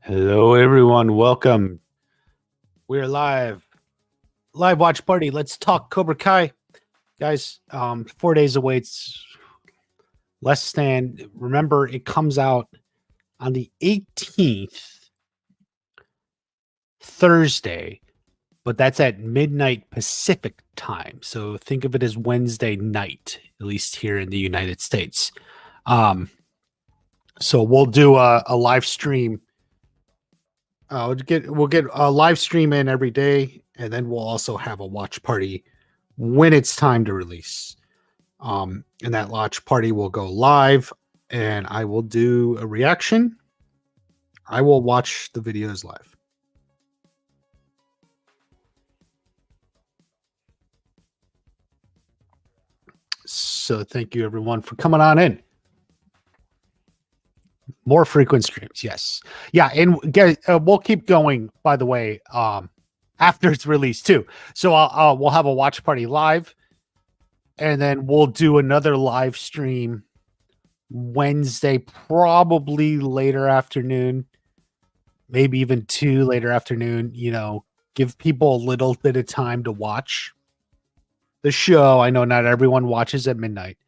Hello, everyone. Welcome. We're live. Live watch party. Let's talk Cobra Kai. Guys, 4 days away. It's less than, remember, it comes out on the 18th, Thursday, but that's at midnight Pacific time. So think of it as Wednesday night, at least here in the United States. So we'll do a live stream. We'll get a live stream in every day, and then we'll also have a watch party when it's time to release. And that watch party will go live, and I will do a reaction. I will watch the videos live. So thank you everyone for coming on in. More frequent streams, yes. Yeah, and we'll keep going, by the way, after it's released too. So we'll have a watch party live, and then we'll do another live stream Wednesday, probably later afternoon, maybe even 2 later afternoon, give people a little bit of time to watch the show. I know not everyone watches at midnight.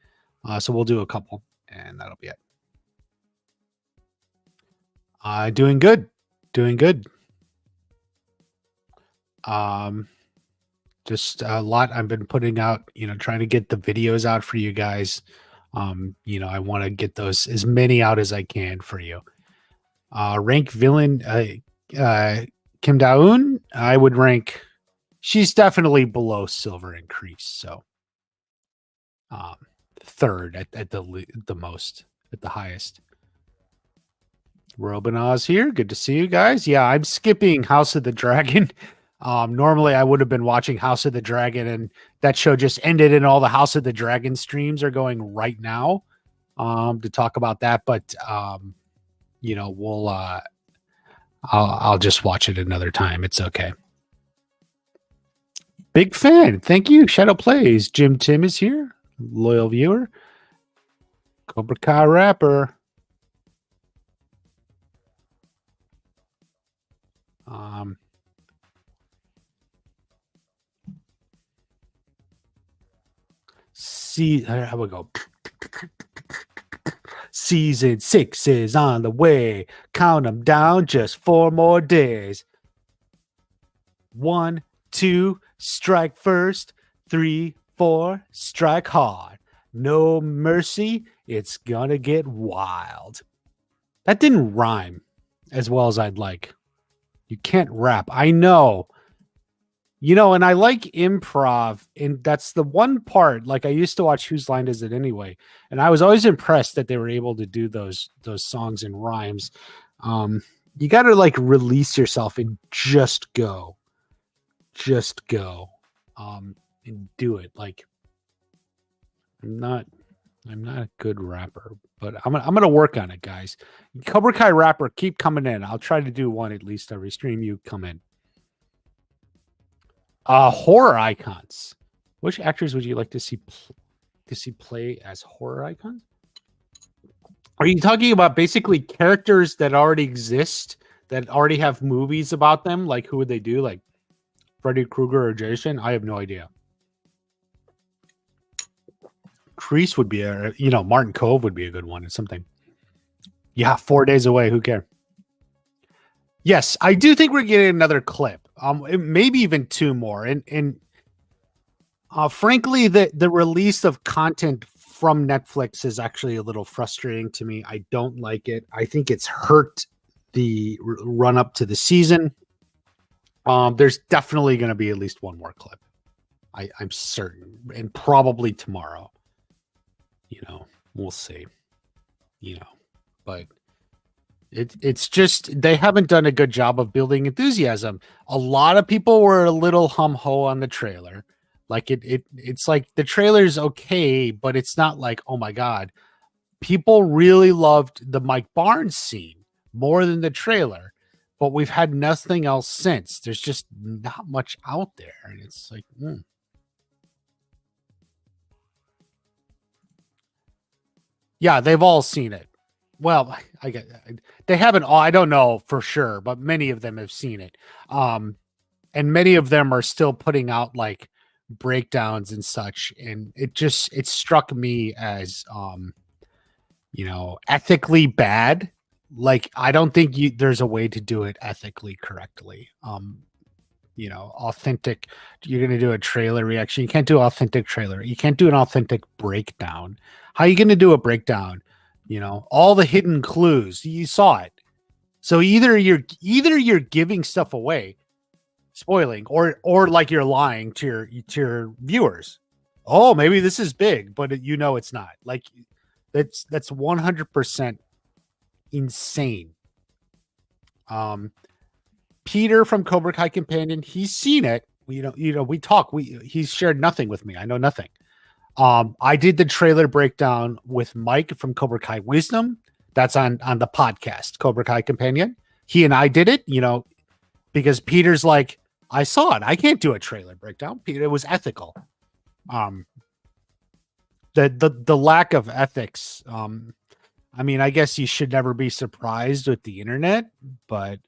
So we'll do a couple, and that'll be it. Doing good. Just a lot I've been putting out, trying to get the videos out for you guys. I want to get those, as many out as I can for you. Rank villain, Kim Da-eun, I would rank, she's definitely below Silver and Kreese. So, third at the most, at the highest. Robinaz here. Good to see you guys. Yeah, I'm skipping House of the Dragon. Normally I would have been watching House of the Dragon, and that show just ended, and all the House of the Dragon streams are going right now to talk about that. But we'll I'll just watch it another time. It's okay. Big fan. Thank you. Shadow Plays. Jim Tim is here. Loyal viewer. Cobra Kai rapper. How we go? Season 6 is on the way. Count them down, just 4 more days. 1, 2, strike first. 3, 4, strike hard. No mercy. It's gonna get wild. That didn't rhyme as well as I'd like. You can't rap. I know. And I like improv, and that's the one part. Like, I used to watch Whose Line Is It Anyway, and I was always impressed that they were able to do those songs and rhymes. You got to release yourself and just go, and do it. Like, I'm not a good rapper, but I'm gonna work on it, guys. Cobra Kai rapper, keep coming in. I'll try to do one at least every stream. You come in. Horror icons. Which actors would you like to see play as horror icons? Are you talking about basically characters that already exist, that already have movies about them? Like, who would they do? Like Freddy Krueger or Jason? I have no idea. Kreese would be Martin Cove would be a good one or something. Yeah, 4 days away. Who cares? Yes, I do think we're getting another clip. Maybe even 2 more. And frankly, the release of content from Netflix is actually a little frustrating to me. I don't like it. I think it's hurt the run up to the season. There's definitely going to be at least 1 more clip. I'm certain, and probably tomorrow. We'll see. But it's just, they haven't done a good job of building enthusiasm. A lot of people were a little hum-ho on the trailer. Like, it's like the trailer's okay, but it's not like, oh my God. People really loved the Mike Barnes scene more than the trailer, but we've had nothing else since. There's just not much out there, and it's like, Yeah, they've all seen it. well, I get they haven't all. I don't know for sure, but many of them have seen it. And many of them are still putting out like breakdowns and such. And it struck me as ethically bad. Like I don't think there's a way to do it ethically correctly. Authentic. You're going to do a trailer reaction. You can't do authentic trailer. You can't do an authentic breakdown. How are you going to do a breakdown? All the hidden clues. You saw it. So either you're giving stuff away, spoiling, or like you're lying to your viewers. Oh, maybe this is big, but it's not. Like that's 100% insane. Peter from Cobra Kai Companion, he's seen it. We talk. He's shared nothing with me. I know nothing. I did the trailer breakdown with Mike from Cobra Kai Wisdom. That's on the podcast, Cobra Kai Companion. He and I did it, because Peter's like, I saw it. I can't do a trailer breakdown. Peter, it was ethical. The lack of ethics. I mean, I guess you should never be surprised with the internet, but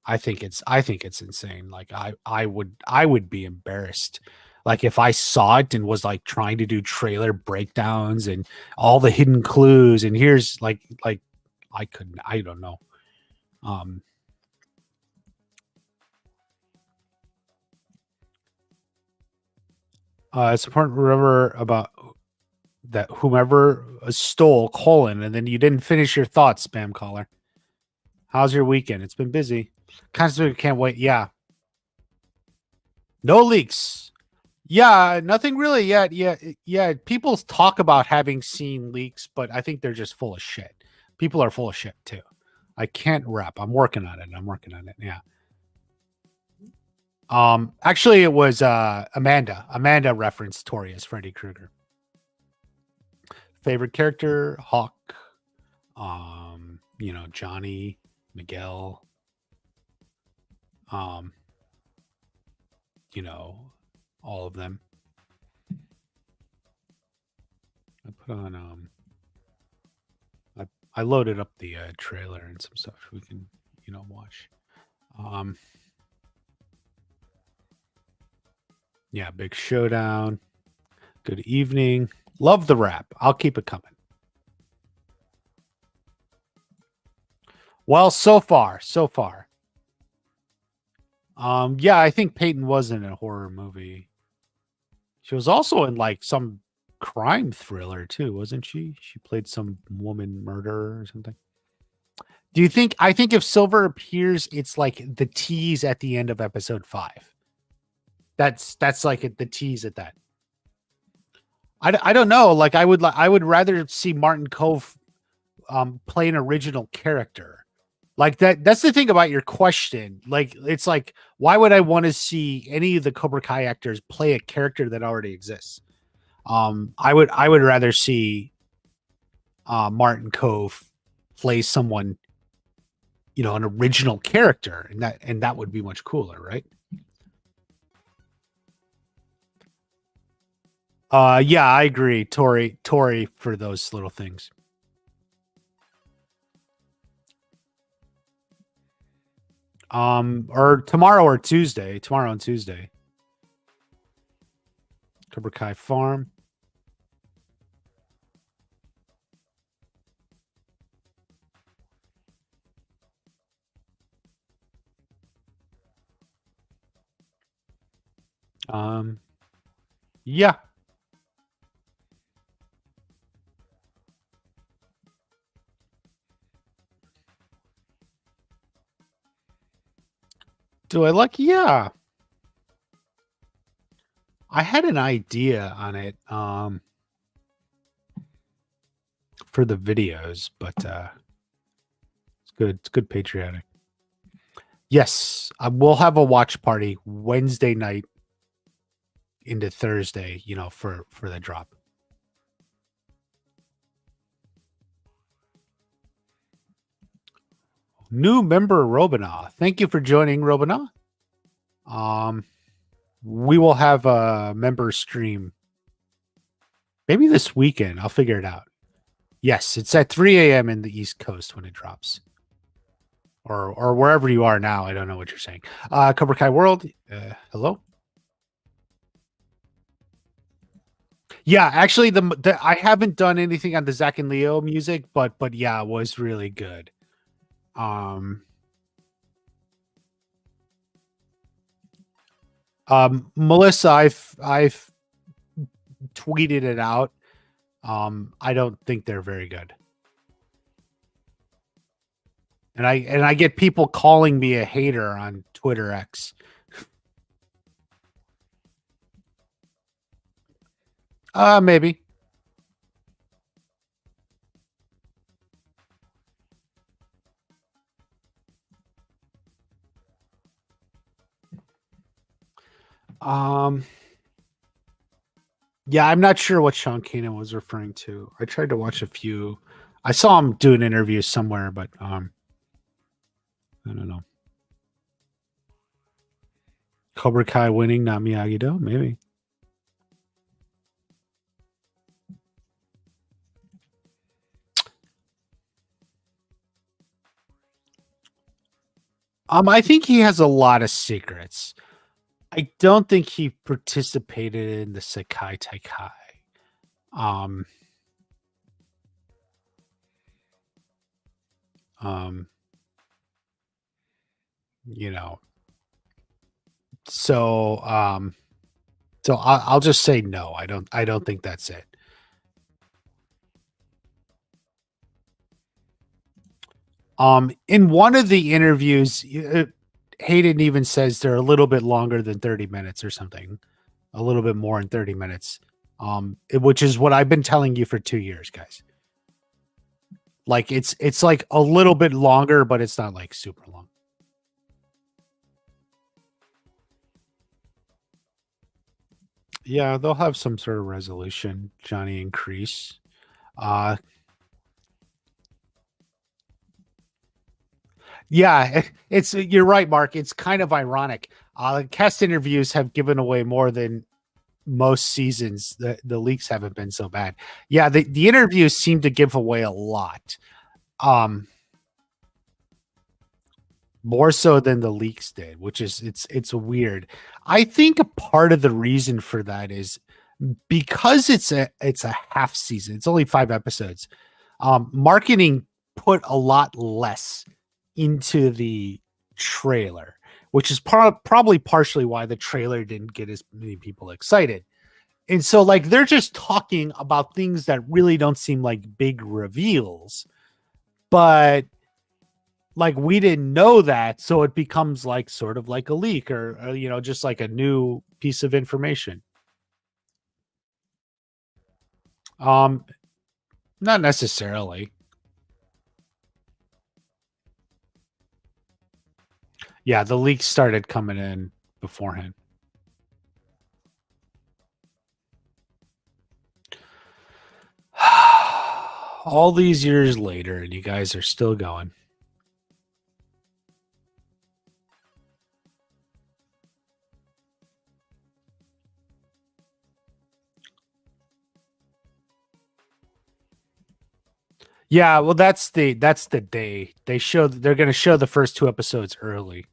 I think it's insane. Like I would be embarrassed. Like if I saw it and was like trying to do trailer breakdowns and all the hidden clues and here's like I couldn't, I don't know. It's important to remember about that whomever stole colon and then you didn't finish your thoughts, spam caller. How's your weekend? It's been busy. Constantly can't wait. Yeah. No leaks. Yeah, nothing really yet. Yeah. People talk about having seen leaks, but I think they're just full of shit. People are full of shit too. I can't rap. I'm working on it. Yeah. Actually, it was Amanda. Amanda referenced Tori as Freddy Krueger. Favorite character, Hawk. Johnny, Miguel. All of them. I put on I loaded up the trailer and some stuff we can watch. Yeah, big showdown. Good evening. Love the rap. I'll keep it coming. Well, so far. Yeah, I think Peyton was in a horror movie. She was also in like some crime thriller too, wasn't she? She played some woman murderer or something. Do you think? I think if Silver appears, it's like the tease at the end of episode 5. That's like the tease at that. I don't know. Like I would rather see Martin Cove play an original character. Like that's the thing about your question. Like it's like, why would I want to see any of the Cobra Kai actors play a character that already exists? I would rather see Martin Cove play someone, an original character, and that would be much cooler, right? Yeah, I agree. Tori for those little things. Or tomorrow and Tuesday. Cobra Kai Farm. Yeah. Do I like? Yeah. I had an idea on it for the videos, but it's good. It's good patriotic. Yes, I will have a watch party Wednesday night into Thursday, for the drop. New member Robina. Thank you for joining, Robina. We will have a member stream maybe this weekend. I'll figure it out. Yes, it's at 3 a.m. in the East Coast when it drops. Or wherever you are now. I don't know what you're saying. Cobra Kai World, hello? Yeah, actually, I haven't done anything on the Zach and Leo music, but yeah, it was really good. Um, Melissa, I've tweeted it out. I don't think they're very good, and I get people calling me a hater on Twitter X. Maybe. Um, yeah, I'm not sure what Sean Kanan was referring to. I tried to watch a few. I saw him do an interview somewhere, but I don't know. Cobra Kai winning, not Miyagi-Do, maybe. I think he has a lot of secrets. I don't think he participated in the Sekai Taikai. Um, um, you know, so I'll just say no. I don't think that's it. In one of the interviews, Hayden even says they're a little bit longer than 30 minutes or something, a little bit more than 30 minutes. Which is what I've been telling you for 2 years, guys. Like it's like a little bit longer, but it's not like super long. Yeah, they'll have some sort of resolution, Johnny and Kreese. Uh yeah, it's you're right, Mark. It's kind of ironic. Cast interviews have given away more than most seasons. The leaks haven't been so bad. Yeah, the interviews seem to give away a lot. Um More so than the leaks did, which is it's weird. I think a part of the reason for that is because it's a half season. It's only 5 episodes. Marketing put a lot less into the trailer, which is probably partially why the trailer didn't get as many people excited. And so like they're just talking about things that really don't seem like big reveals, but like we didn't know that, so it becomes like sort of like a leak or just like a new piece of information. um Not necessarily. Yeah, the leaks started coming in beforehand. All these years later and you guys are still going. Yeah, well, that's the day they're going to show the first 2 episodes early.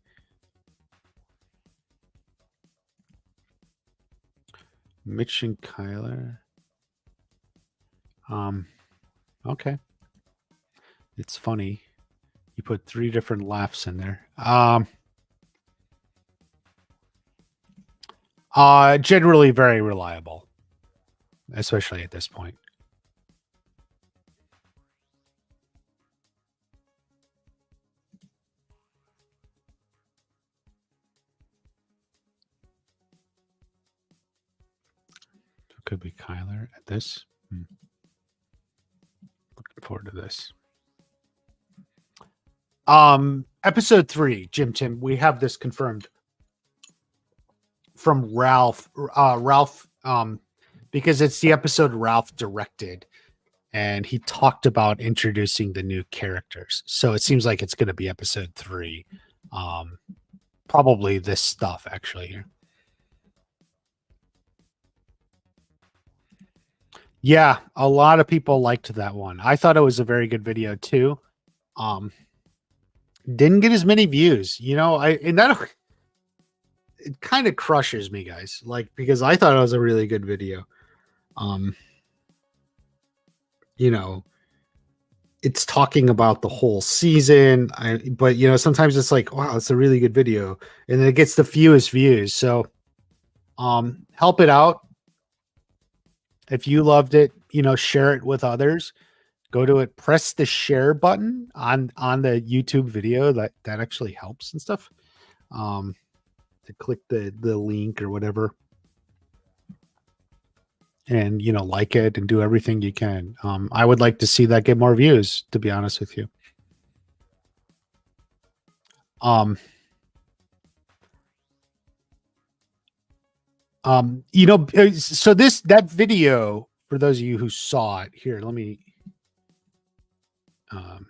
Mitch and Kyler. Okay. It's funny. You put 3 different laughs in there. Generally very reliable, especially at this point. It could be Kyler at this. Looking forward to this. Episode 3, Jim Tim, we have this confirmed from Ralph. Because it's the episode Ralph directed, and he talked about introducing the new characters. So it seems like it's going to be episode 3. Probably this stuff actually here. Yeah, a lot of people liked that one. I thought it was a very good video too. Um, didn't get as many views, you know. I and that it kind of crushes me, guys. Like because I thought it was a really good video. Um, you know, it's talking about the whole season. But you know, sometimes it's like, wow, it's a really good video, and then it gets the fewest views. So, help it out if you loved it. You know, share it with others. Go to it, press the share button on the YouTube video. That actually helps and stuff. Um, to click the link or whatever, and you know, like it and do everything you can. I would like to see that get more views, to be honest with you. Um, you know, so that video, for those of you who saw it here, let me, um,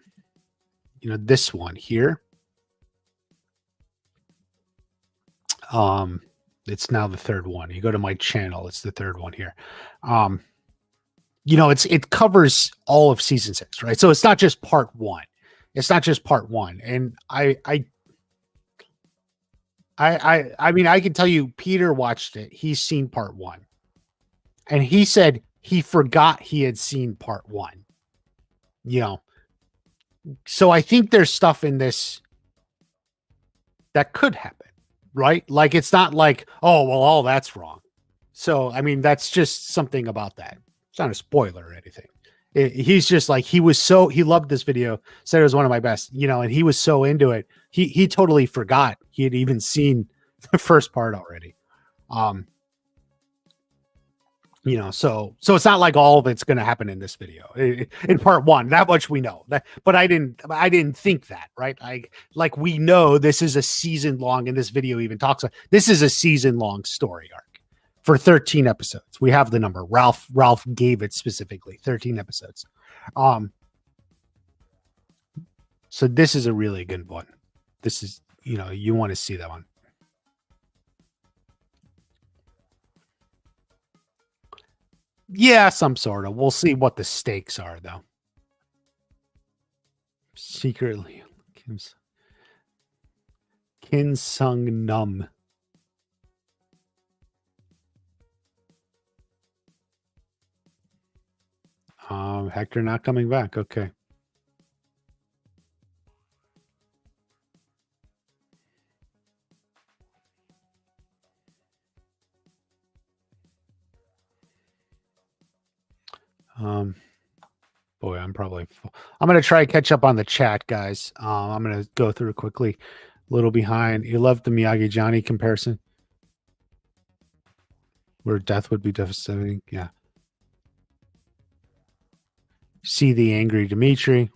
you know, this one here. Um, it's now the third one. You go to my channel, it's the third one here. Um, you know, it covers all of season 6, right? So it's not just part 1. It's not just part 1. And I mean, I can tell you, Peter watched it. He's seen part 1, and he said he forgot he had seen part 1. You know, so I think there's stuff in this that could happen, right? Like it's not like, oh well, all that's wrong. So I mean, that's just something about that. It's not a spoiler or anything. He's just like he loved this video, said it was one of my best, you know, and he was so into it. He totally forgot he had even seen the first part already. Um, you know, so it's not like all of it's going to happen in this video in part 1. That much we know. That, but I didn't think that, right? Like we know this is a season long, and this video even talks about this is a season long story arc for 13 episodes. We have the number. Ralph gave it specifically 13 episodes. So this is a really good one. This is, you know, you want to see that one. Yeah, some sort of. We'll see what the stakes are, though. Secretly, Kim Sung Num. Hector not coming back. Okay. Boy, I'm going to try to catch up on the chat, guys. I'm going to go through quickly. A little behind. You love the Miyagi Johnny comparison, where death would be devastating. Yeah. See the angry Dimitri.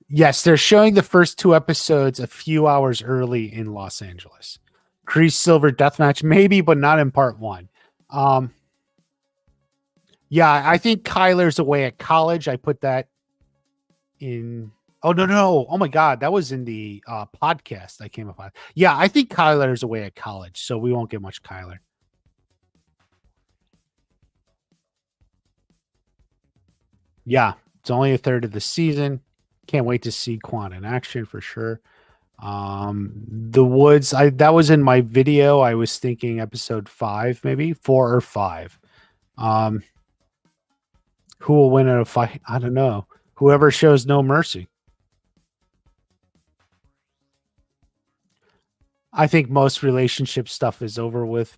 Yes, they're showing the first 2 episodes a few hours early in Los Angeles. Kreese Silver deathmatch, maybe, but not in part 1. Yeah, I think Kyler's away at college. I put that in. Oh, no. Oh, my God. That was in the podcast I came up on. Yeah, I think Kyler's away at college, so we won't get much Kyler. Yeah, it's only a third of the season. Can't wait to see Quan in action for sure. The Woods, that was in my video. I was thinking episode 5, maybe 4 or 5. Who will win in a fight? I don't know. Whoever shows no mercy. I think most relationship stuff is over with,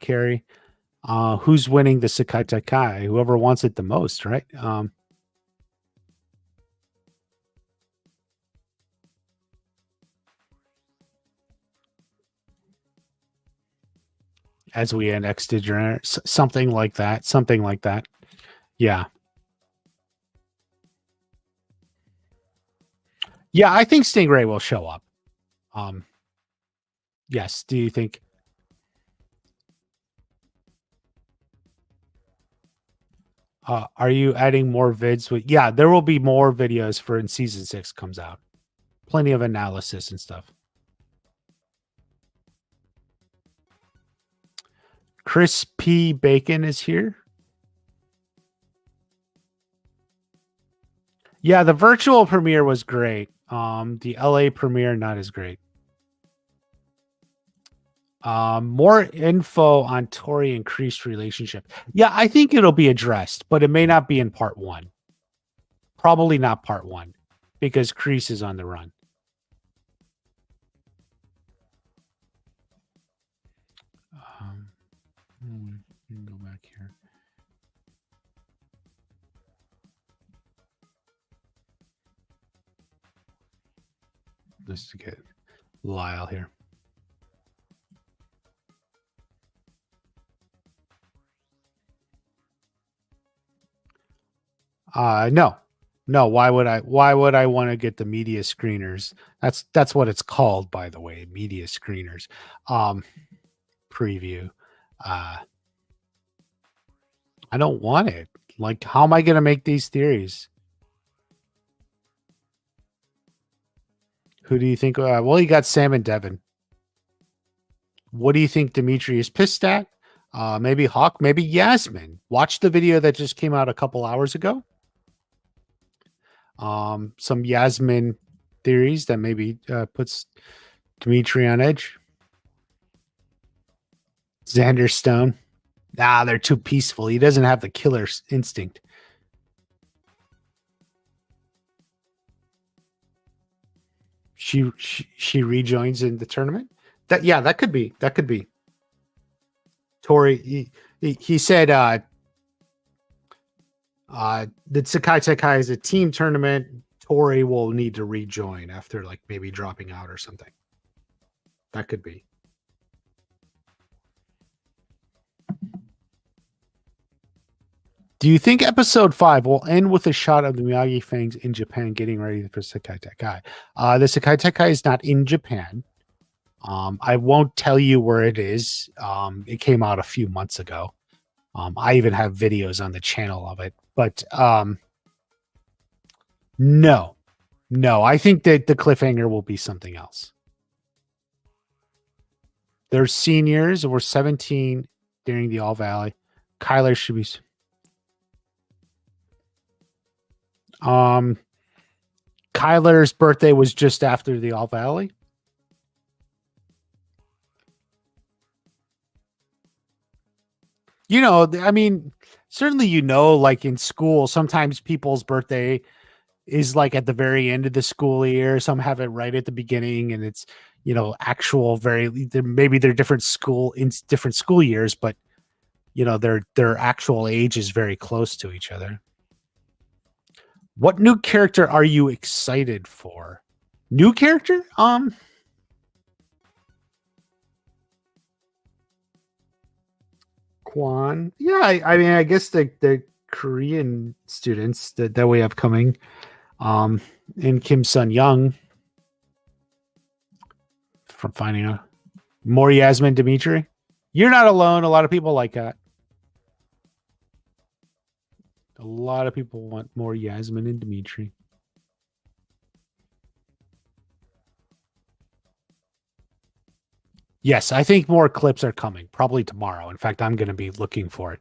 Carrie. Who's winning the Sakai Takai? Whoever wants it the most, right? As we annex Degenerate, something like that. Something like that. Yeah. Yeah, I think Stingray will show up. Yes. Do you think? Are you adding more vids? Yeah, there will be more videos for in season 6 comes out. Plenty of analysis and stuff. Chris P. Bacon is here. Yeah, the virtual premiere was great. The LA premiere not as great. More info on Tori and Kreese relationship. Yeah, I think it'll be addressed, but it may not be in part one. Probably not part one, because Kreese is on the run. Go back here. Just to get Lyle here. No. Why would I want to get the media screeners? That's what it's called, by the way, media screeners. Preview. I don't want it. Like, how am I going to make these theories? Who do you think? Well, you got Sam and Devin. What do you think Dimitri is pissed at? Maybe Hawk, maybe Yasmin. Watch the video that just came out a couple hours ago. Some Yasmin theories that maybe puts Dimitri on edge. Xander Stone. Nah, they're too peaceful. He doesn't have the killer instinct. She rejoins in the tournament. That could be. Tori, he said that Sakai Sakai is a team tournament. Tori will need to rejoin after like maybe dropping out or something. That could be. Do you think episode 5 will end with a shot of the Miyagi Fangs in Japan getting ready for Sakai Sakai? The Sakai Sakai is not in Japan. I won't tell you where it is. It came out a few months ago. I even have videos on the channel of it. But no. I think that the cliffhanger will be something else. They're seniors. We're 17 during the All Valley. Kyler should be. Kyler's birthday was just after the All Valley. You know, I mean, certainly, like in school, sometimes people's birthday is like at the very end of the school year. Some have it right at the beginning, and it's, actual maybe they're different school years, but their actual age is very close to each other. What new character are you excited for? New character? Kwan. Yeah, I mean, I guess the Korean students that we have coming, and Kim Sun Young, from finding out more Yasmin Dimitri. You're not alone. A lot of people like that. A lot of people want more Yasmin and Dimitri. Yes, I think more clips are coming, probably tomorrow. In fact, I'm going to be looking for it.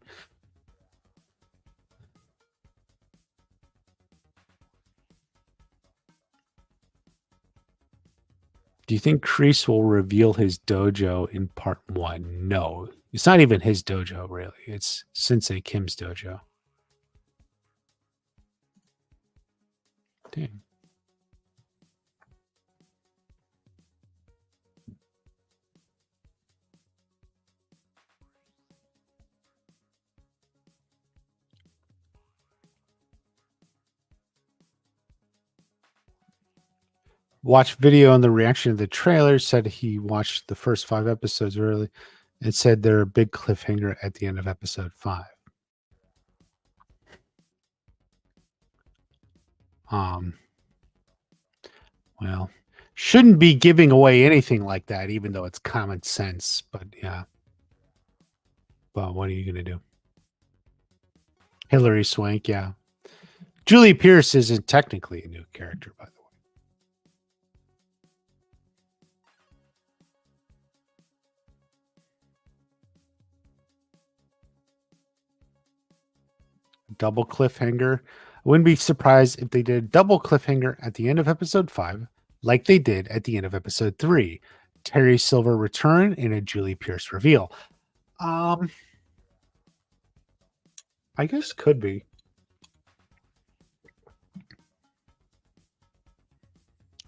Do you think Kreese will reveal his dojo in part 1? No, it's not even his dojo, really. It's Sensei Kim's dojo. Dang. Watched video on the reaction of the trailer, said he watched the first 5 episodes early and said they're a big cliffhanger at the end of episode 5. Well, shouldn't be giving away anything like that, even though it's common sense, but yeah. But what are you going to do? Hillary Swank, yeah. Julie Pierce isn't technically a new character, by the way. Double cliffhanger. Wouldn't be surprised if they did a double cliffhanger at the end of episode 5, like they did at the end of episode 3. Terry Silver return and a Julie Pierce reveal. I guess could be.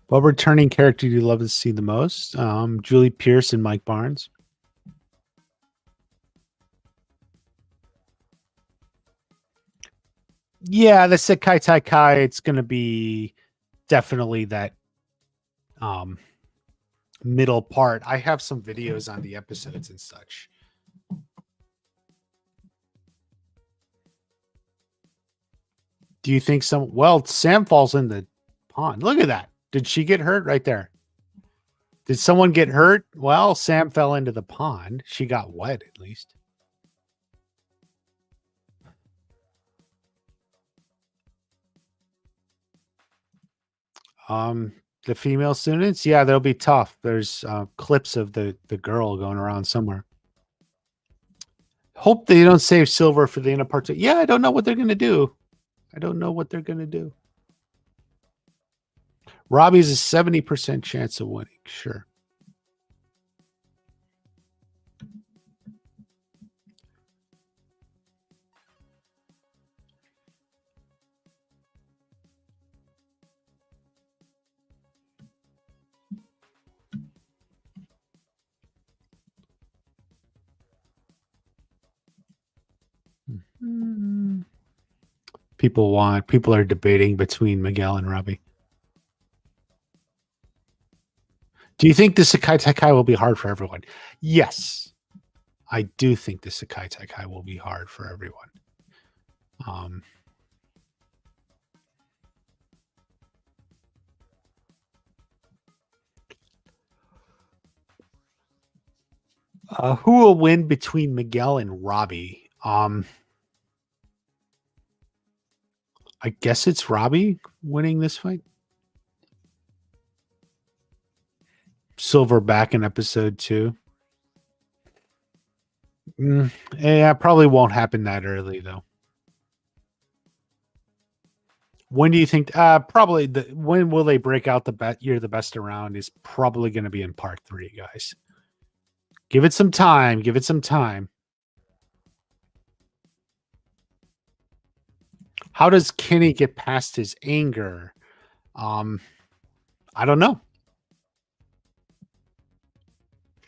What returning character do you love to see the most? Julie Pierce and Mike Barnes. Yeah, the Sekai Taikai, it's going to be definitely that middle part. I have some videos on the episodes and such. Do you think well, Sam falls in the pond. Look at that. Did she get hurt right there? Did someone get hurt? Well, Sam fell into the pond. She got wet at least. The female students, yeah, they'll be tough. There's clips of the girl going around somewhere. Hope they don't save Silver for the end of part 2. Yeah, I don't know what they're gonna do. Robbie's a 70% chance of winning. Sure. People are debating between Miguel and Robbie. Do you think the Sekai Taikai will be hard for everyone? Yes. I do think the Sekai Taikai will be hard for everyone. Who will win between Miguel and Robbie? I guess it's Robbie winning this fight. Silver back in episode 2. Yeah, probably won't happen that early though. When do you think? Probably when will they break out the bet? You're the best around is probably going to be in part 3, guys. Give it some time. How does Kenny get past his anger? I don't know.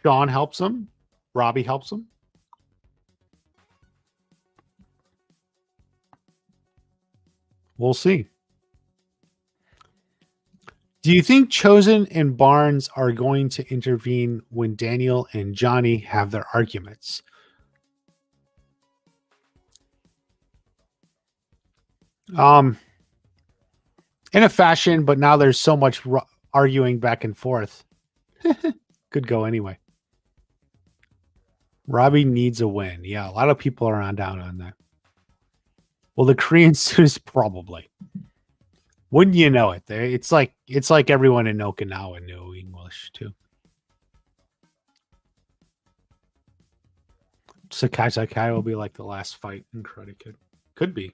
Sean helps him. Robbie helps him. We'll see. Do you think Chosen and Barnes are going to intervene when Daniel and Johnny have their arguments? In a fashion, but now there's so much arguing back and forth. Could go anyway. Robbie needs a win. Yeah, a lot of people are down on that. Well, the Korean students probably. Wouldn't you know it? It's like everyone in Okinawa knew English too. Sekai Sekai will be like the last fight in Karate Kid. Could be.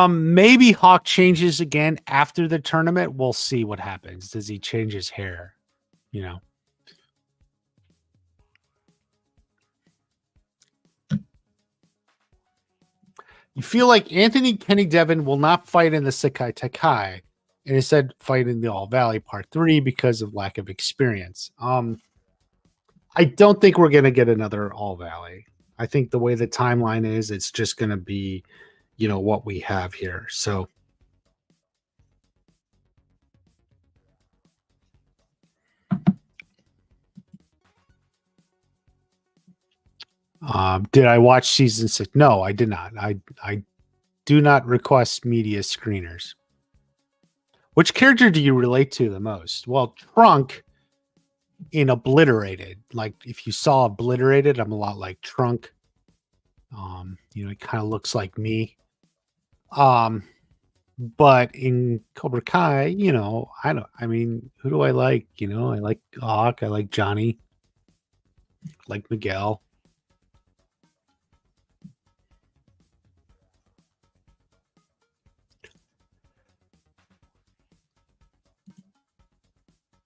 Maybe Hawk changes again after the tournament. We'll see what happens. Does he change his hair? You know. You feel like Anthony Kenny Devin will not fight in the Sekai Taikai and instead fight in the All Valley Part 3 because of lack of experience. I don't think we're going to get another All Valley. I think the way the timeline is, it's just going to be, what we have here. So did I watch season 6? No, I did not. I do not request media screeners. Which character do you relate to the most? Well, Trunk in Obliterated. Like if you saw Obliterated, I'm a lot like Trunk. It kind of looks like me. But in Cobra Kai, I mean, who do I like? I like Hawk, I like Johnny, I like Miguel.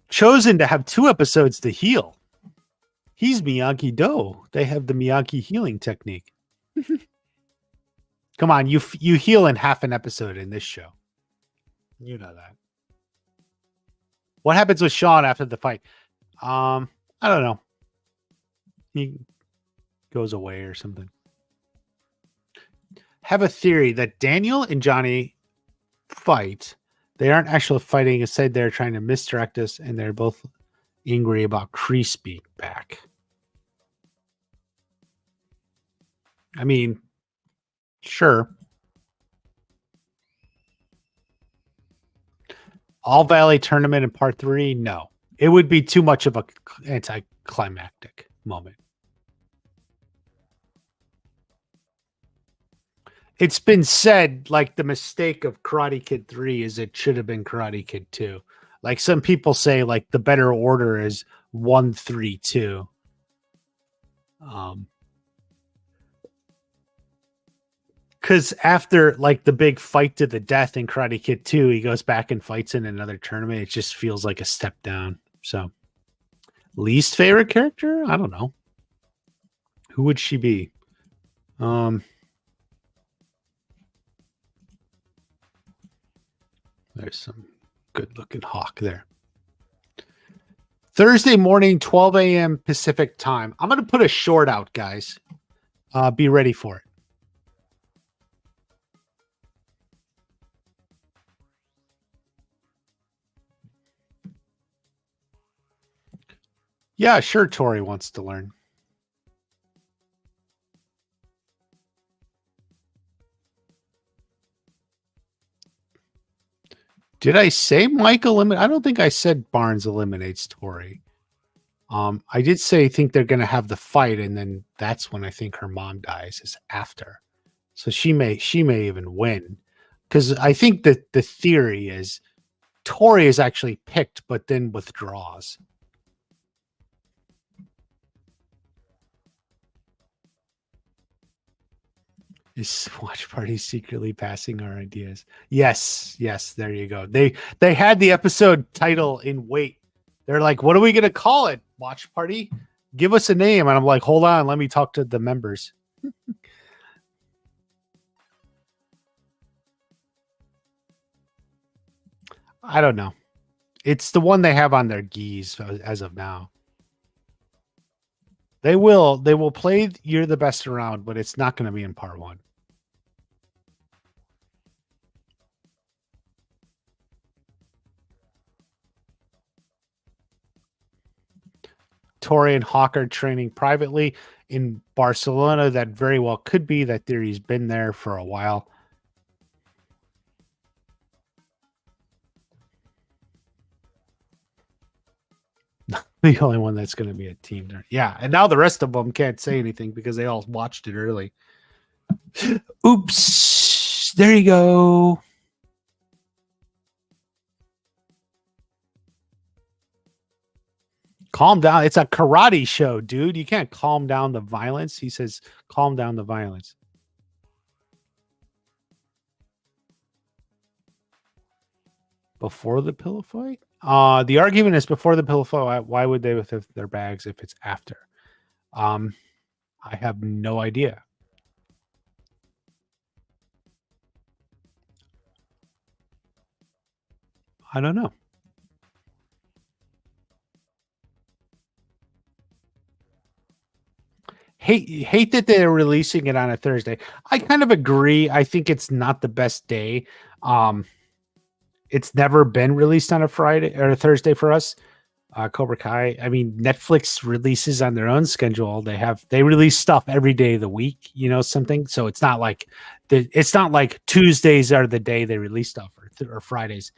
Chosen to have 2 episodes to heal. He's Miyagi-Do. They have the Miyagi healing technique. Come on, you heal in half an episode in this show. You know that. What happens with Sean after the fight? I don't know. He goes away or something. Have a theory that Daniel and Johnny fight. They aren't actually fighting. Instead, they're trying to misdirect us, and they're both angry about Kreese being back. I mean, sure. All Valley tournament in part 3? No. It would be too much of a anticlimactic moment. It's been said, like, the mistake of Karate Kid 3 is it should have been Karate Kid 2. Like, some people say, like, the better order is 1, 3, 2. Because after, like, the big fight to the death in Karate Kid 2, he goes back and fights in another tournament. It just feels like a step down. So, least favorite character? I don't know. Who would she be? There's some good-looking Hawk there. Thursday morning, 12 a.m. Pacific time. I'm going to put a short out, guys. Be ready for it. Yeah, sure, Tori wants to learn. Did I say Mike eliminate? I don't think I said Barnes eliminates Tori. I did say I think they're going to have the fight, and then that's when I think her mom dies is after. So she may even win, because I think that the theory is Tori is actually picked, but then withdraws. Is Watch Party secretly passing our ideas? Yes, there you go. They had the episode title in wait. They're like, what are we gonna call it? Watch Party? Give us a name. And I'm like, hold on, let me talk to the members. I don't know. It's the one they have on their geese as of now. They will play You're the Best Around, but it's not going to be in part 1. Tori and Hawk are training privately in Barcelona. That very well could be. That theory's been there for a while. The only one that's going to be a team there. Yeah, and now the rest of them can't say anything because they all watched it early. Oops. There you go. Calm down. It's a karate show, dude. You can't calm down the violence. He says, calm down the violence. Before the pillow fight? The argument is before the pillow fight. Why would they with their bags if it's after? I have no idea. I don't know. Hate that they're releasing it on a Thursday. I kind of agree. I think it's not the best day. It's never been released on a Friday or a Thursday for us. Cobra Kai. I mean, Netflix releases on their own schedule. They release stuff every day of the week, something. So it's not like Tuesdays are the day they release stuff or Fridays.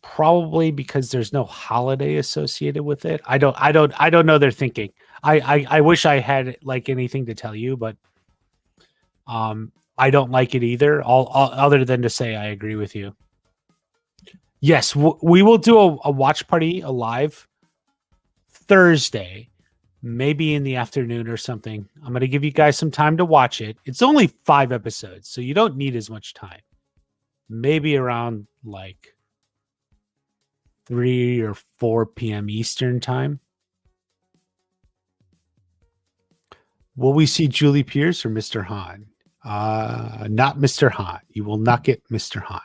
Probably because there's no holiday associated with it. I don't know their thinking. I wish I had like anything to tell you, but I don't like it either. All other than to say I agree with you. Yes, we will do a watch party, a live Thursday, maybe in the afternoon or something. I'm going to give you guys some time to watch it. It's only 5 episodes, so you don't need as much time. Maybe around like 3 or 4 p.m. Eastern time. Will we see Julie Pierce or Mr. Han? Not Mr. Han. You will not get Mr. Han.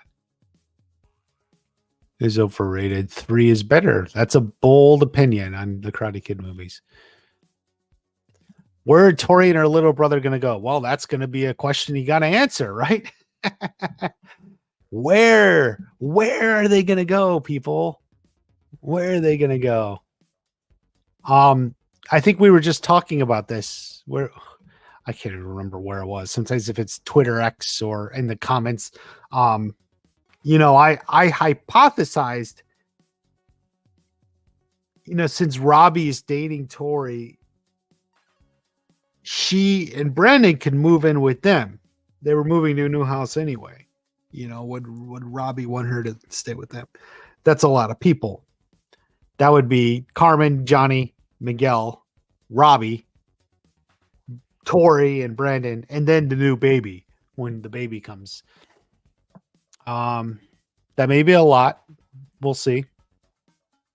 Is overrated. 3 is better. That's a bold opinion on the Karate Kid movies. Where are Tori and her little brother going to go? Well, that's going to be a question you got to answer, right? Where are they going to go, people? Where are they going to go? I think we were just talking about this. Where I can't even remember where it was. Sometimes if it's Twitter X or in the comments, you know, I hypothesized, you know, since Robbie is dating Tori, she and Brandon can move in with them. They were moving to a new house anyway. You know, would Robbie want her to stay with them? That's a lot of people. That would be Carmen, Johnny, Miguel, Robbie, Tori, and Brandon, and then the new baby when the baby comes. That may be a lot. We'll see.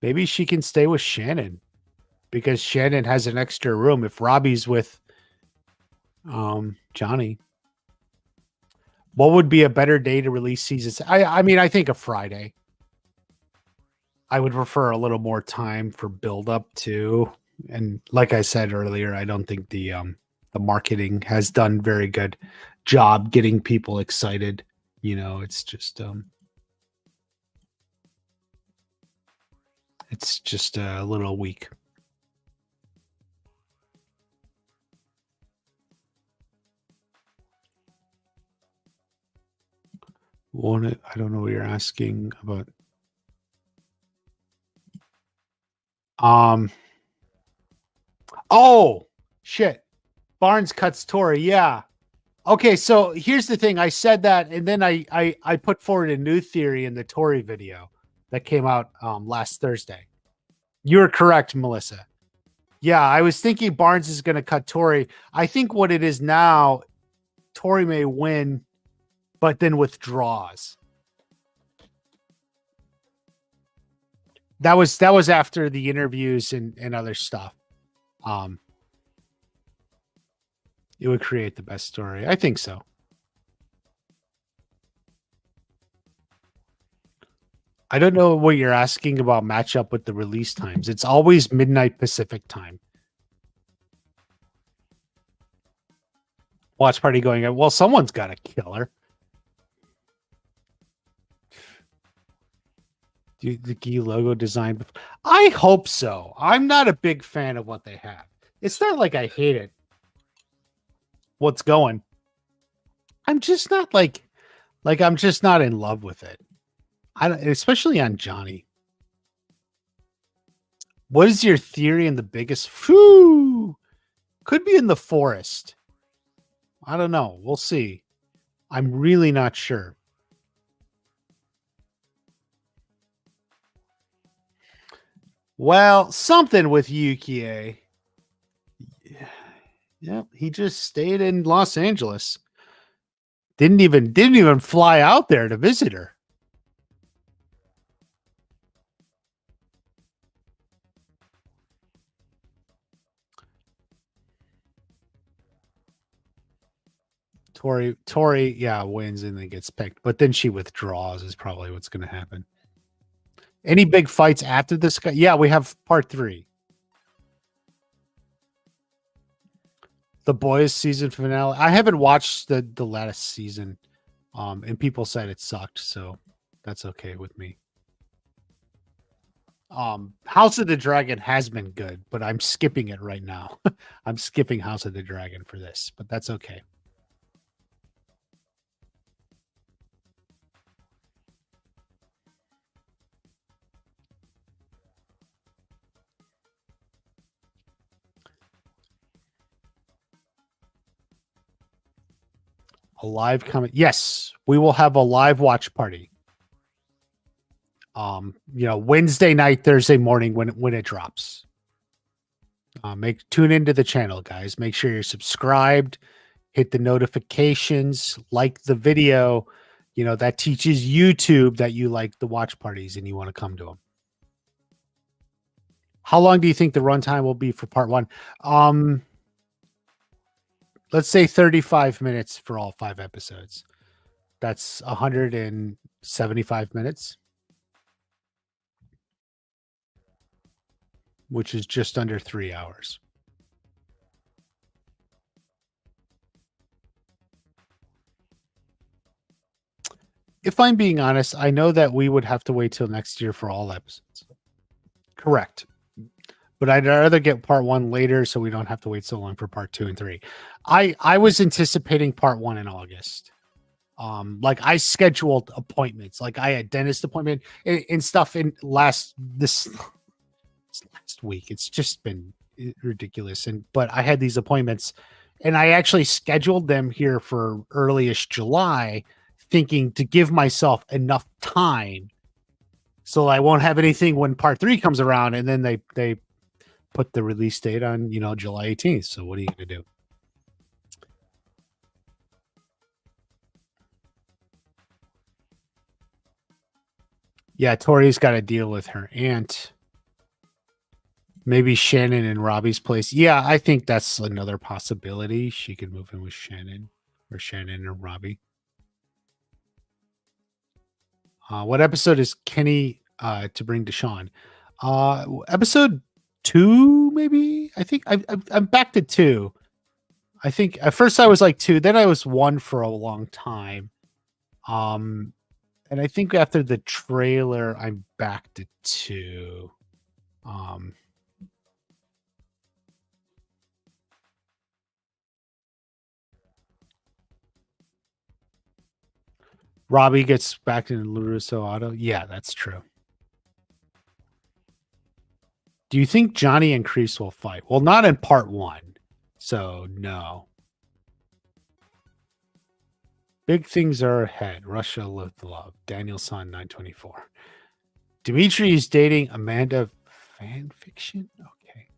Maybe she can stay with Shannon because Shannon has an extra room. If Robbie's with Johnny, what would be a better day to release season? I mean, I think a Friday. I would prefer a little more time for build up too. And like I said earlier, I don't think the marketing has done very good job getting people excited. You know, it's just a little weak. I don't know what you're asking about. Oh shit. Barnes cuts Tori. Yeah. Okay, so here's the thing. I said that, and then I put forward a new theory in the Tori video that came out last Thursday. You're correct, Melissa. Yeah, I was thinking Barnes is going to cut Tori. I think what it is now, Tori may win, but then withdraws. That was after the interviews and other stuff. It would create the best story. I think so. I don't know what you're asking about matchup with the release times. It's always midnight Pacific time. Watch party going, well, someone's got to kill her. Do the Gi logo design? I hope so. I'm not a big fan of what they have. It's not like I hate it. What's going? I'm just not like I'm just not in love with it. I don't, especially on Johnny. What is your theory in the biggest? Could be in the forest. I don't know. We'll see. I'm really not sure. Well, something with Yukie. Yeah, he just stayed in Los Angeles. Didn't even fly out there to visit her. Tori, yeah, wins and then gets picked, but then she withdraws is probably what's going to happen. Any big fights after this guy? Yeah, we have part 3. The Boys season finale. I haven't watched the last season, and people said it sucked, so that's okay with me. House of the Dragon has been good, but I'm skipping it right now. I'm skipping House of the Dragon for this, but that's okay. A live comment. Yes, we will have a live watch party. Wednesday night, Thursday morning when it drops. Tune into the channel, guys. Make sure you're subscribed, hit the notifications, like the video. That teaches YouTube that you like the watch parties and you want to come to them. How long do you think the runtime will be for part 1? Let's say 35 minutes for all 5 episodes. That's 175 minutes, which is just under 3 hours. If I'm being honest, I know that we would have to wait till next year for all episodes. Correct. But I'd rather get part 1 later so we don't have to wait so long for part 2 and 3. I was anticipating part 1 in August. Like I scheduled appointments, like I had dentist appointment and stuff in last week. It's just been ridiculous. But I had these appointments and I actually scheduled them here for early-ish July, thinking to give myself enough time so I won't have anything when part 3 comes around. And then they put the release date on, July 18th. So what are you going to do? Yeah, Tori's got to deal with her aunt. Maybe Shannon in Robbie's place. Yeah, I think that's another possibility. She could move in with Shannon or Shannon and Robbie. What episode is Kenny to bring to Sean? Episode 2, maybe? I think I'm back to 2. I think at first I was like 2, then I was 1 for a long time. And I think after the trailer, I'm back to 2. Robbie gets back in LaRusso Auto. Yeah, that's true. Do you think Johnny and Kreese will fight? Well, not in part 1. So, no. Big things are ahead. Russia with love. Danielson 924. Dimitri is dating Amanda fan fiction? Okay.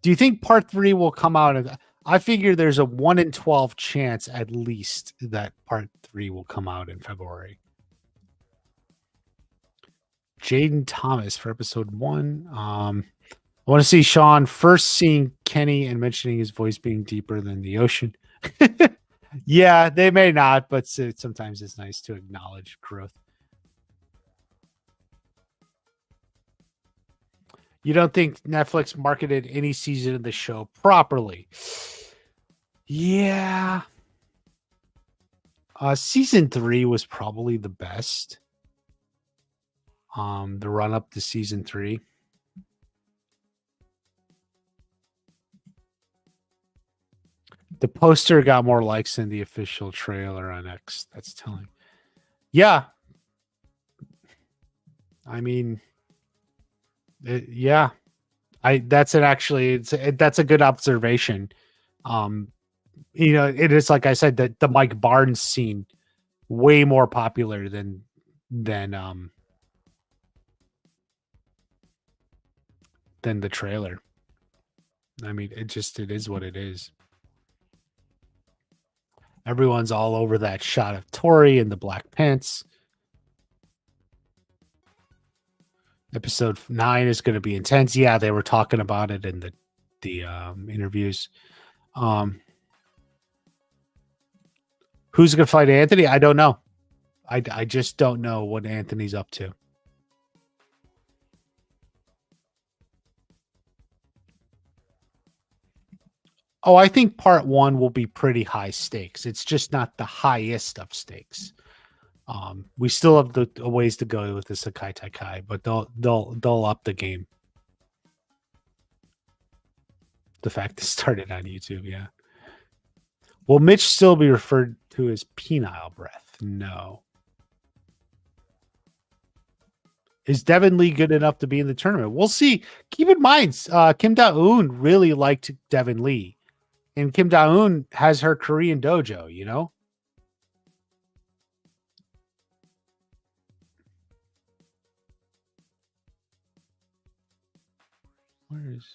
Do you think part 3 will come out? I figure there's a 1 in 12 chance at least that part 3 will come out in February. Jaden Thomas for episode 1. I want to see Sean first seeing Kenny and mentioning his voice being deeper than the ocean. Yeah, they may not, but sometimes it's nice to acknowledge growth. You don't think Netflix marketed any season of the show properly? Yeah. Season 3 was probably the best. The run up to season 3. The poster got more likes than the official trailer on X. That's telling. Yeah. I mean, yeah. That's a good observation. It is like I said that the Mike Barnes scene way more popular than the trailer. I mean, it is what it is. Everyone's all over that shot of Tori in the black pants. Episode 9 is going to be intense. Yeah, they were talking about it in the interviews. Who's going to fight Anthony? I don't know. I just don't know what Anthony's up to. Oh, I think part 1 will be pretty high stakes. It's just not the highest of stakes. We still have a ways to go with the Sakai Taikai, but they'll up the game. The fact it started on YouTube, yeah. Will Mitch still be referred to as penile breath? No. Is Devin Lee good enough to be in the tournament? We'll see. Keep in mind, Kim Da-eun really liked Devin Lee. And Kim Da-eun has her Korean dojo, you know? Where is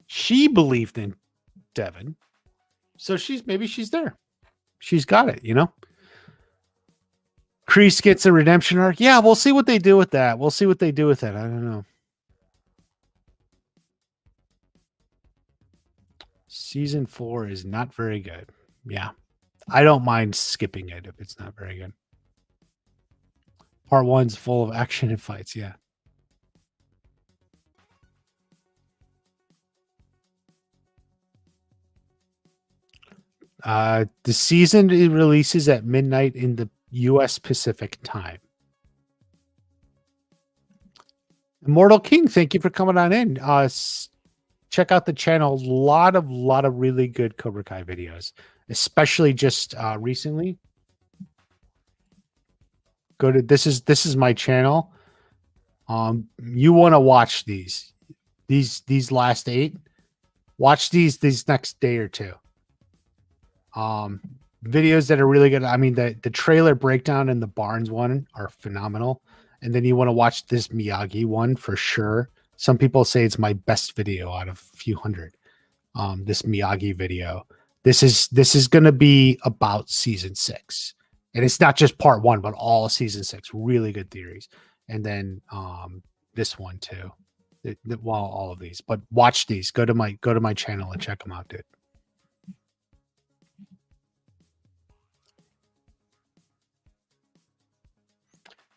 she believed in Devin. So maybe she's there. She's got it, you know? Kreese gets a redemption arc. Yeah, we'll see what they do with that. We'll see what they do with it. I don't know. Season 4 is not very good. Yeah. I don't mind skipping it if it's not very good. Part 1's full of action and fights. Yeah. The season releases at midnight in the U.S. Pacific time. Immortal King, thank you for coming on in. Check out the channel. A lot of really good Cobra Kai videos, especially just recently. Go to this is my channel. You want to watch these last 8. Watch these next day or two. Videos that are really good. I mean, the trailer breakdown and the Barnes one are phenomenal. And then you want to watch this Miyagi one for sure. Some people say it's my best video out of a few hundred. This Miyagi video. This is going to be about season 6, and it's not just part 1, but all season 6. Really good theories, and then this one too. Well, all of these, but watch these. Go to my channel and check them out, dude.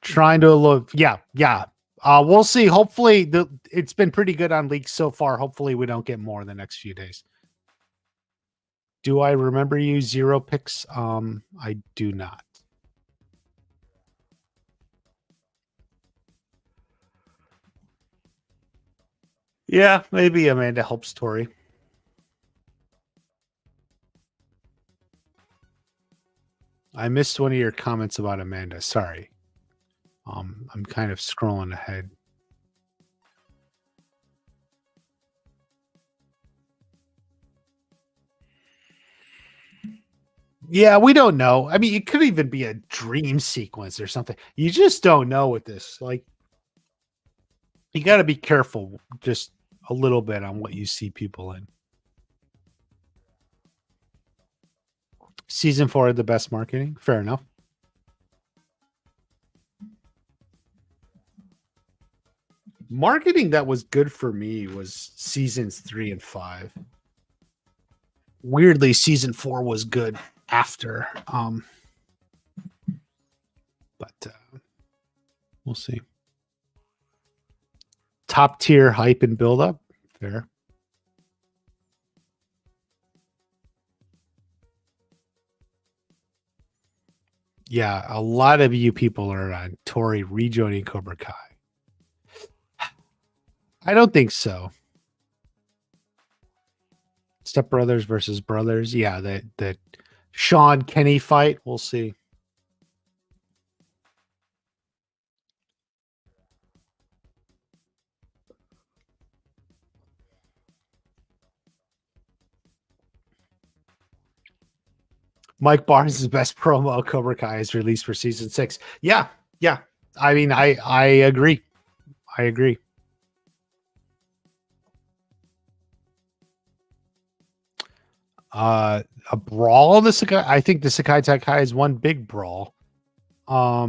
Trying to look, yeah. We'll see. Hopefully, it's been pretty good on leaks so far. Hopefully, we don't get more in the next few days. Do I remember you 0 picks? I do not. Yeah, maybe Amanda helps Tori. I missed one of your comments about Amanda. Sorry. I'm kind of scrolling ahead. Yeah, we don't know. I mean, it could even be a dream sequence or something. You just don't know with this. Like, you got to be careful just a little bit on what you see people in. Season 4 the best marketing. Fair enough. Marketing that was good for me was seasons 3 and 5. Weirdly, season 4 was good after. But we'll see. Top tier hype and build up. Fair. Yeah, a lot of you people are on Tori rejoining Cobra Kai. I don't think so. Step Brothers versus Brothers. Yeah, that Sean Kenny fight. We'll see. Mike Barnes' best promo Cobra Kai is released for season 6. Yeah. I mean, I agree. I agree. A brawl in the Sakai. I think the Sakai Takai is one big brawl. I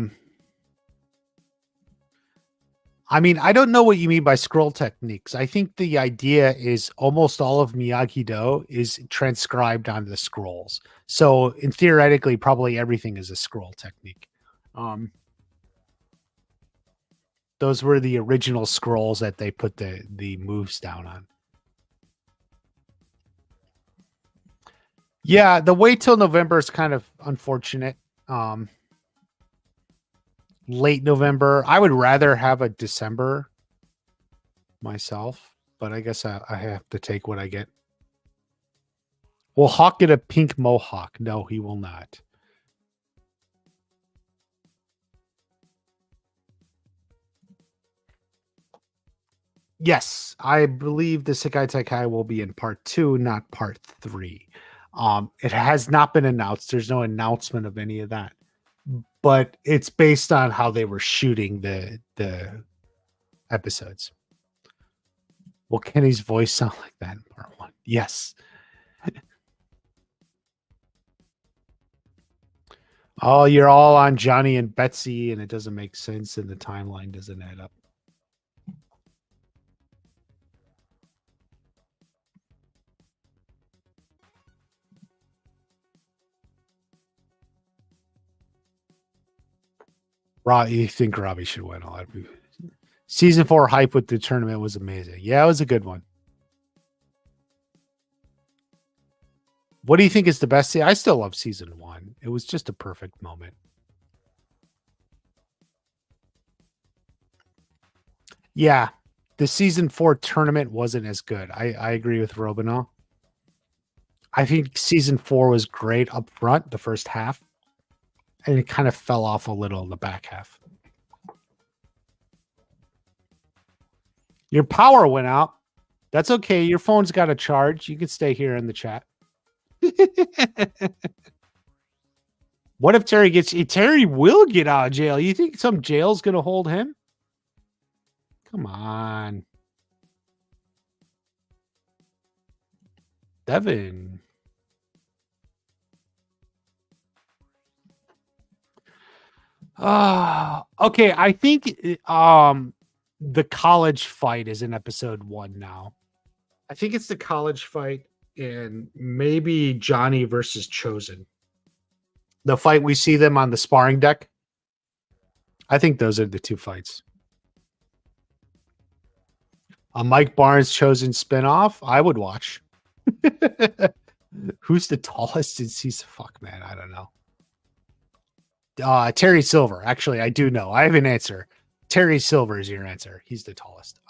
mean, I don't know what you mean by scroll techniques. I think the idea is almost all of Miyagi-Do is transcribed onto the scrolls. So, in theoretically, probably everything is a scroll technique. Those were the original scrolls that they put the moves down on. Yeah, the wait till November is kind of unfortunate. Late November. I would rather have a December myself, but I guess I have to take what I get. Will Hawk get a pink mohawk? No, he will not. Yes, I believe the Sekai Taikai will be in part 2, not part 3. It has not been announced. There's no announcement of any of that, but it's based on how they were shooting the episodes. Will Kenny's voice sound like that in part 1? Yes. Oh, you're all on Johnny and Betsy, and it doesn't make sense, and the timeline doesn't add up. You think Robbie should win? A lot of people. Season 4 hype with the tournament was amazing. Yeah, it was a good one. What do you think is the best? I still love season 1. It was just a perfect moment. Yeah, the season 4 tournament wasn't as good. I agree with Robinall. I think season 4 was great up front, the first half, and it kind of fell off a little in the back half. Your power went out. That's okay. Your phone's got a charge. You can stay here in the chat. What if Terry gets... Terry will get out of jail. You think some jail's going to hold him? Come on. Devin. Okay. I think the college fight is in episode 1 now. I think it's the college fight and maybe Johnny versus Chosen. The fight we see them on the sparring deck. I think those are the two fights. A Mike Barnes Chosen spinoff, I would watch. Who's the tallest in season? Fuck, man, I don't know. Terry Silver. Actually, I do know. I have an answer. Terry Silver is your answer. He's the tallest.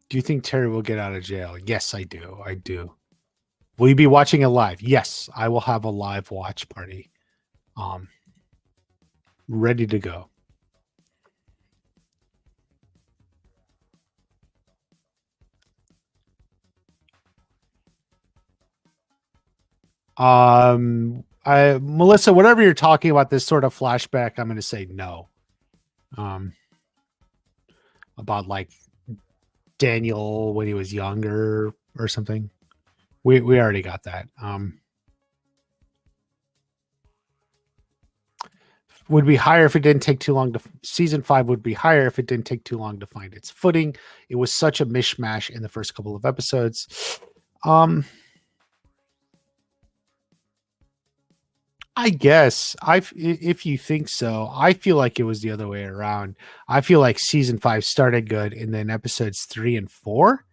Do you think Terry will get out of jail? Yes, I do. I do. Will you be watching it live? Yes, I will have a live watch party. Ready to go. Melissa, whatever you're talking about, this sort of flashback, I'm going to say no. About like Daniel when he was younger or something. We already got that. Would be higher if it didn't take too long to... Season 5 would be higher if it didn't take too long to find its footing. It was such a mishmash in the first couple of episodes. I guess if you think so, I feel like it was the other way around. I feel like season 5 started good, and then episodes 3 and 4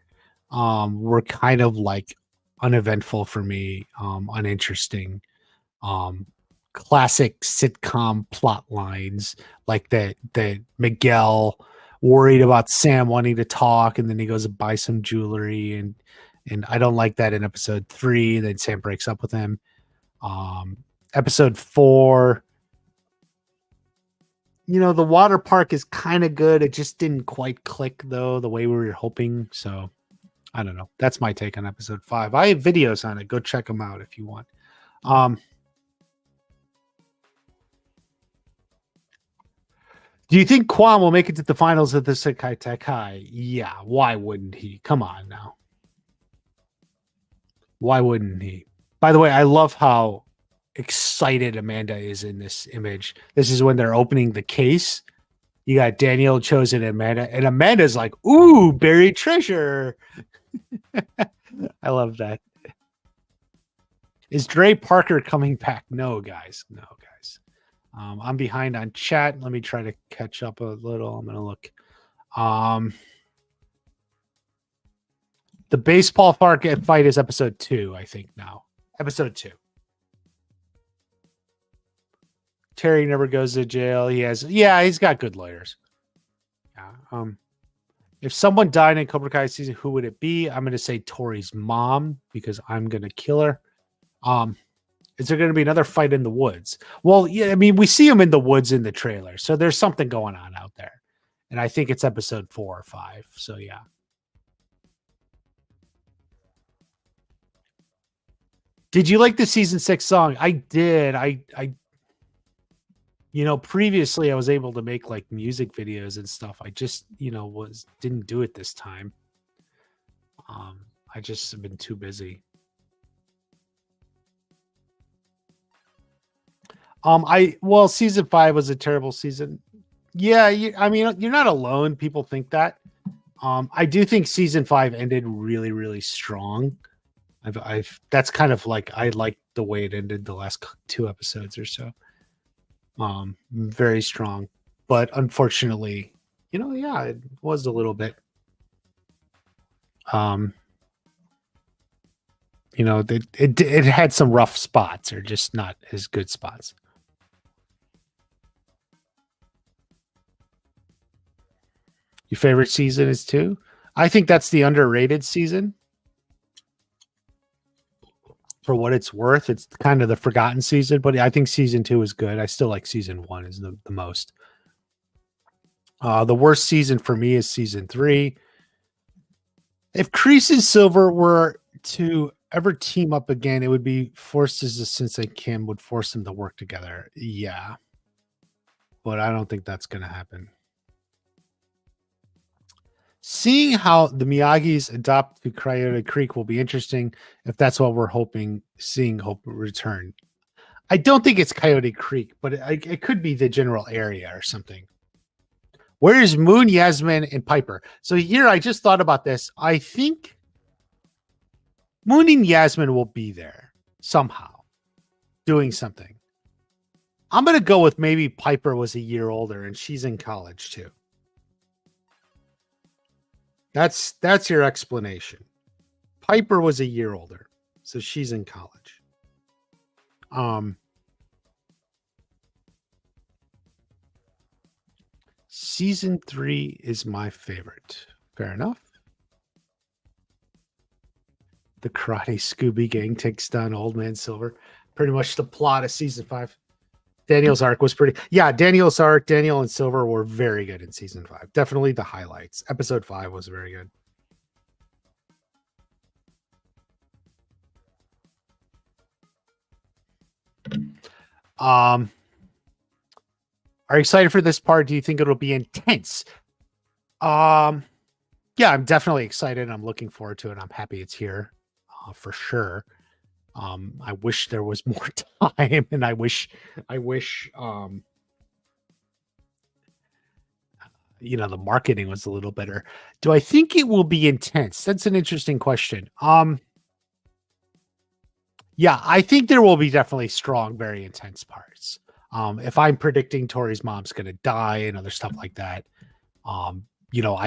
were kind of like uneventful for me, uninteresting, classic sitcom plot lines, like that Miguel worried about Sam wanting to talk, and then he goes to buy some jewelry, and I don't like that in episode 3. Then Sam breaks up with him. Episode 4, the water park is kind of good. It just didn't quite click, though, the way we were hoping. So, I don't know. That's my take on episode 5. I have videos on it. Go check them out if you want. Do you think Kwon will make it to the finals of the Sekai Taikai? Yeah, why wouldn't he? Come on now. Why wouldn't he? By the way, I love how excited Amanda is in this image. This is when they're opening the case. You got Daniel, Chosen, and Amanda's like, ooh, buried treasure. I love that. Is Dre Parker coming back? No, guys. I'm behind on chat. Let me try to catch up a little. I'm going to look. The baseball fight is episode 2, I think now. Episode 2. Terry never goes to jail. He's got good lawyers. Yeah. If someone died in Cobra Kai season, who would it be? I'm going to say Tori's mom because I'm going to kill her. Um, is there going to be another fight in the woods? Well, yeah, I mean, we see him in the woods in the trailer, so there's something going on out there, and I think it's episode 4 or 5. So yeah. Did you like the season 6 song? I did. Previously I was able to make like music videos and stuff. I just, didn't do it this time. I just have been too busy. Season 5 was a terrible season. Yeah, I mean, you're not alone. People think that. I do think season 5 ended really, really strong. That's kind of like I like the way it ended the last 2 episodes or so. Very strong, but unfortunately, yeah, it was a little bit. It had some rough spots, or just not as good spots. Your favorite season is 2? I think that's the underrated season. For what it's worth, it's kind of the forgotten season, but I think season 2 is good. I still like season 1 is the most. The worst season for me is season 3. If Kreese and Silver were to ever team up again, it would be forced as a Sensei Kim would force them to work together. Yeah. But I don't think that's going to happen. Seeing how the Miyagi's adopt to Coyote Creek will be interesting if that's what we're seeing Hope return. I don't think it's Coyote Creek, but it could be the general area or something. Where is Moon, Yasmin, and Piper? So here, I just thought about this. I think Moon and Yasmin will be there somehow doing something. I'm going to go with maybe Piper was a year older and she's in college too. That's your explanation. Piper was a year older, so she's in college. Season 3 is my favorite. Fair enough. The Karate Scooby Gang takes down Old Man Silver. Pretty much the plot of season 5. Daniel's arc was pretty. Yeah, Daniel's arc, Daniel and Silver were very good in season 5. Definitely the highlights. Episode 5 was very good. Are you excited for this part? Do you think it'll be intense? Yeah, I'm definitely excited. I'm looking forward to it. I'm happy it's here, for sure. I wish there was more time, and I wish, the marketing was a little better. Do I think it will be intense? That's an interesting question. Yeah, I think there will be definitely strong, very intense parts. If I'm predicting Tori's mom's going to die and other stuff like that, I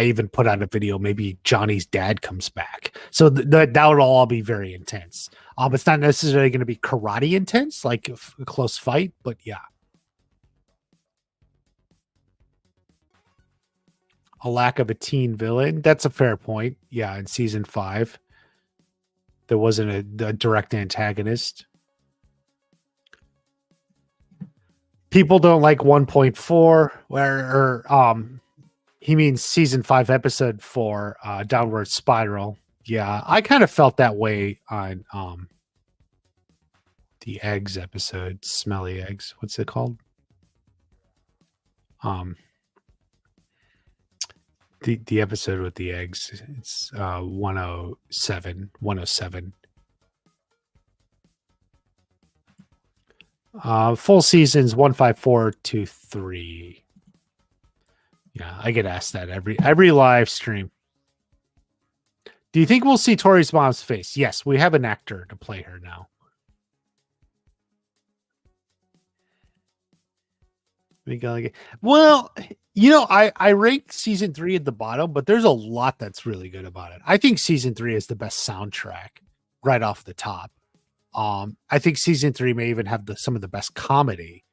even put out a video, maybe Johnny's dad comes back. So that would all be very intense. It's not necessarily going to be karate intense, like a close fight, but yeah. A lack of a teen villain. That's a fair point. Yeah, in season 5, there wasn't a direct antagonist. People don't like 1.4, where he means season 5, episode 4, Downward Spiral. Yeah, I kind of felt that way on the eggs episode, Smelly Eggs. What's it called? The episode with the eggs. It's 107. Full seasons 15423. Yeah, I get asked that every live stream. Do you think we'll see Tori's mom's face? Yes, we have an actor to play her now. Well, I ranked season 3 at the bottom, but there's a lot that's really good about it. I think season 3 is the best soundtrack right off the top. I think season 3 may even have some of the best comedy.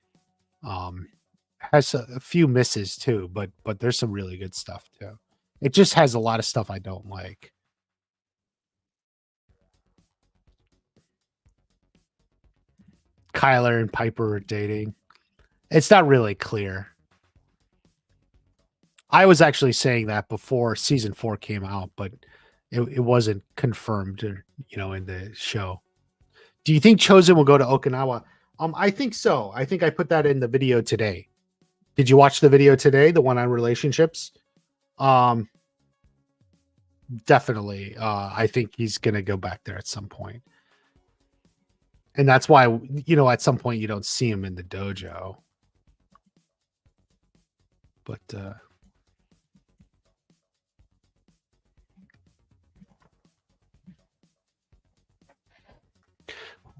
Has a few misses too, but there's some really good stuff too. It just has a lot of stuff I don't like. Kyler and Piper are dating. It's not really clear. I was actually saying that before season 4 came out, but it wasn't confirmed, in the show. Do you think Chosen will go to Okinawa? I think so. I think I put that in the video today. Did you watch the video today, the one on relationships? Definitely. I think he's gonna go back there at some point. And that's why, at some point you don't see him in the dojo. But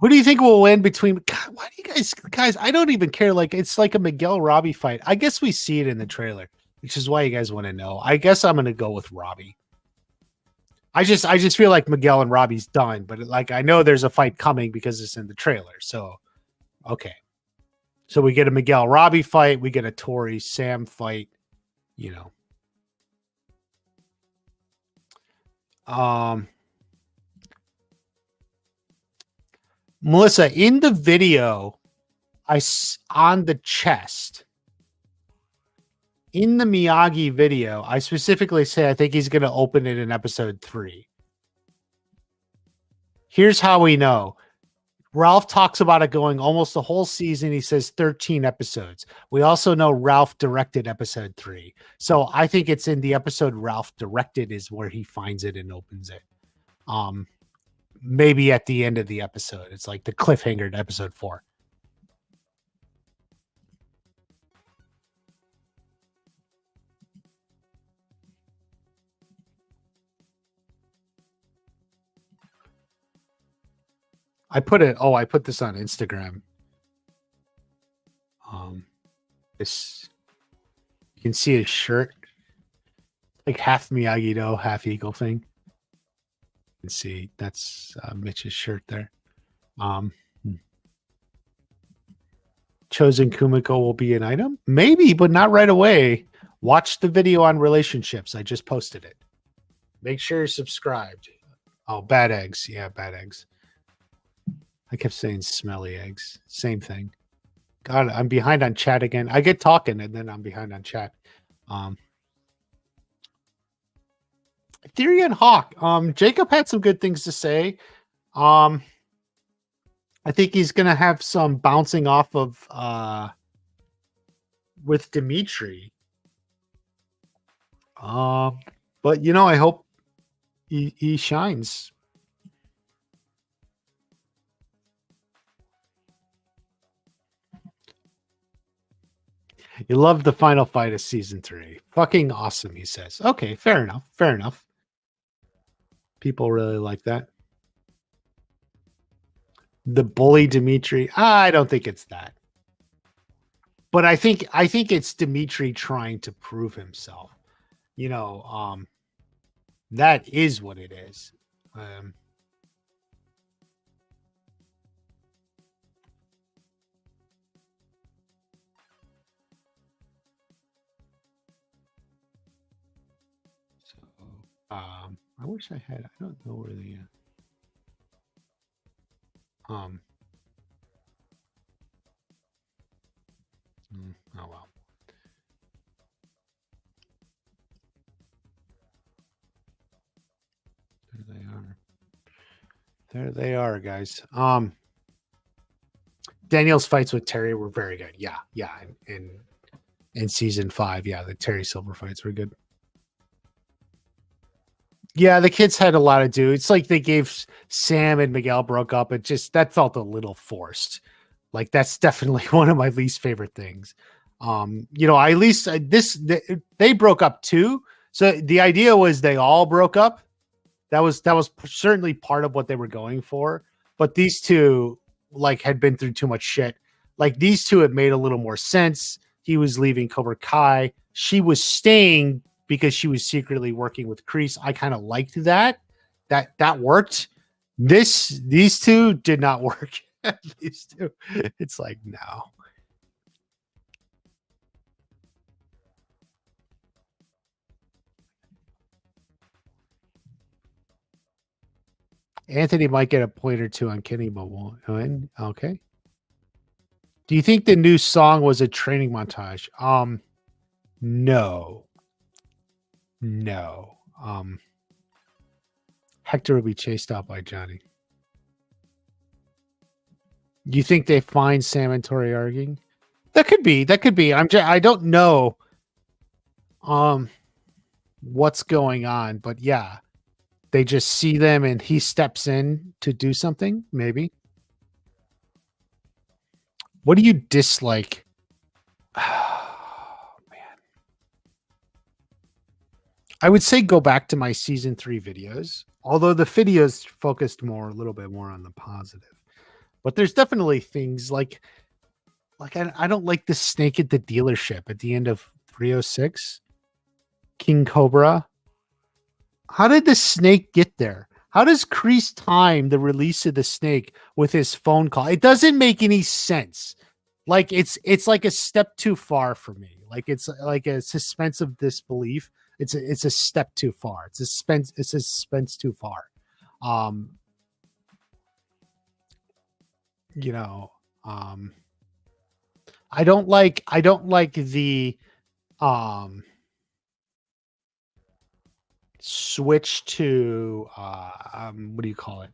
who do you think will win between? God, why do you guys? I don't even care. Like, it's like a Miguel Robbie fight. I guess we see it in the trailer, which is why you guys want to know. I guess I'm gonna go with Robbie. I just feel like Miguel and Robbie's done, but like I know there's a fight coming because it's in the trailer. So, okay. So we get a Miguel Robbie fight, we get a Tori Sam fight, Melissa, in the video, on the chest, in the Miyagi video, I specifically say I think he's going to open it in episode 3. Here's how we know. Ralph talks about it going almost the whole season. He says 13 episodes. We also know Ralph directed episode 3. So I think it's in the episode Ralph directed is where he finds it and opens it. Maybe at the end of the episode. It's like the cliffhanger to episode 4. I put this on Instagram. This, you can see his shirt, like half Miyagi-Do, half Eagle thing. You can see that's Mitch's shirt there. Chosen Kumiko will be an item? Maybe, but not right away. Watch the video on relationships. I just posted it. Make sure you're subscribed. Oh, bad eggs. Yeah, bad eggs. I kept saying smelly eggs. Same thing. God, I'm behind on chat again. I get talking and then I'm behind on chat. Theory and Hawk. Jacob had some good things to say. I think he's gonna have some bouncing off of with Dimitri. But I hope he shines. You love the final fight of season 3. Fucking awesome, he says. Okay, fair enough. Fair enough. People really like that. The bully Dimitri. I don't think it's that. But I think it's Dimitri trying to prove himself. That is what it is. I wish I had. I don't know where the. Oh well. There they are. There they are, guys. Daniel's fights with Terry were very good. Yeah. In season 5, yeah, the Terry Silver fights were good. Yeah, the kids had a lot to do. It's like they gave Sam and Miguel broke up. That felt a little forced. Like that's definitely one of my least favorite things. At least they broke up too. So the idea was they all broke up. That was certainly part of what they were going for. But these two had been through too much shit. Like these two, it made a little more sense. He was leaving Cobra Kai. She was staying because she was secretly working with Kreese. I kind of liked that. That worked. These two did not work. These two, it's like no. Anthony might get a point or two on Kenny, but won't. Okay. Do you think the new song was a training montage? No. No. Hector will be chased out by Johnny. Do you think they find Sam and Tori arguing? That could be. That could be. I don't know what's going on, but yeah. They just see them and he steps in to do something, maybe. What do you dislike? Oh, man. I would say go back to my season 3 videos, although the videos focused a little bit more on the positive. But there's definitely things like I don't like the snake at the dealership at the end of 306. King Cobra. How did the snake get there? How does Kreese time the release of the snake with his phone call? It doesn't make any sense. Like it's like a step too far for me. Like it's like a suspense of disbelief. It's a step too far. It's a suspense too far. You know, I don't like the switch to what do you call it?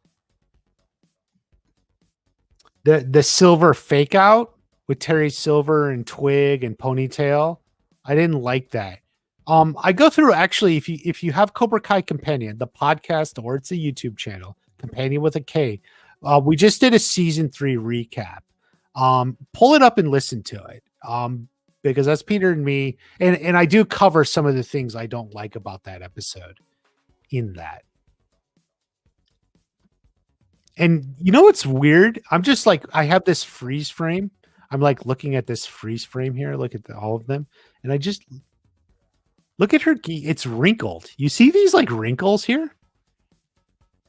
The silver fake out with Terry Silver and Twig and Ponytail. I didn't like that. I go through actually if you have Cobra Kai Companion, the podcast, or it's a YouTube channel, Companion with a K. We just did a season 3 recap. Pull it up and listen to it. Because that's Peter and me, and I do cover some of the things I don't like about that episode in that. And you know what's weird? I'm just like, I have this freeze frame. I'm like looking at this freeze frame here. Look at all of them. And I just look at her. It's wrinkled. You see these like wrinkles here?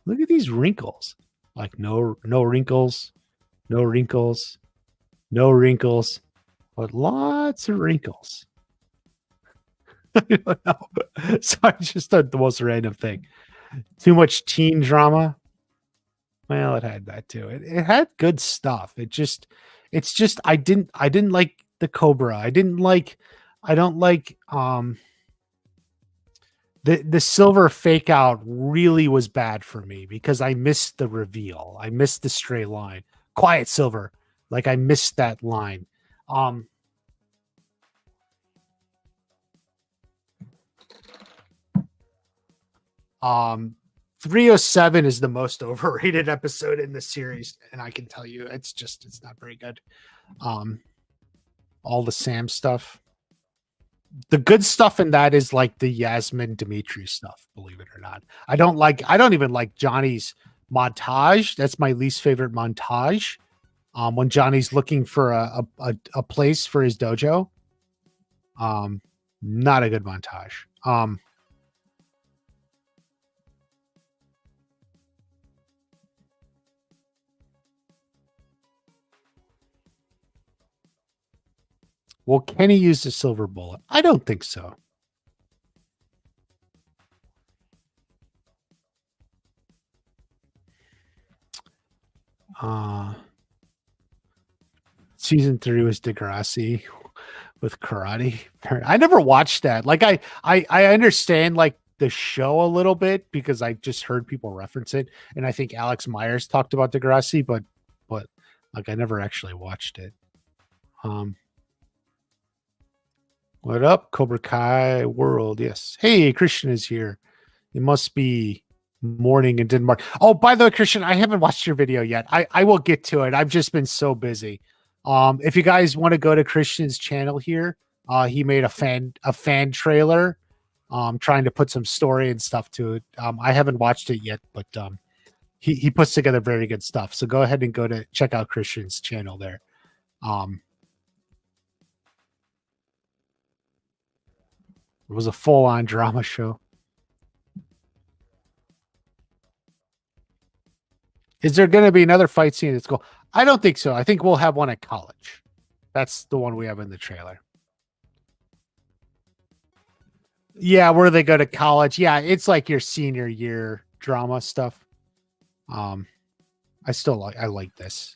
Look at these wrinkles. Like no wrinkles, no wrinkles, no wrinkles, but lots of wrinkles. I don't know. So I just thought the most random thing. Too much teen drama. Well, it had that too. It had good stuff. It's just I didn't like the Cobra. I don't like the silver fake out really was bad for me because I missed the reveal. I missed the stray line. Quiet Silver. Like I missed that line. 307 is the most overrated episode in the series, and I can tell you it's not very good. All the Sam stuff. The good stuff in that is like the Yasmin Dimitri stuff, believe it or not. I don't even like Johnny's montage. That's my least favorite montage. When Johnny's looking for a place for his dojo. Not a good montage. Well, Kenny used a silver bullet. I don't think so. Season 3 was Degrassi with karate. I never watched that. Like I understand like the show a little bit because I just heard people reference it, and I think Alex Myers talked about Degrassi, but like I never actually watched it. What up, Cobra Kai World? Yes. Hey, Christian is here. It must be morning in Denmark. Oh, by the way, Christian, I haven't watched your video yet. I will get to it. I've just been so busy. If you guys want to go to Christian's channel here, he made a fan trailer, trying to put some story and stuff to it. I haven't watched it yet, but he puts together very good stuff. So go ahead and check out Christian's channel there. It was a full-on drama show. Is there going to be another fight scene at school? I don't think so. I think we'll have one at college. That's the one we have in the trailer. Yeah, where they go to college. Yeah, it's like your senior year drama stuff. I like this.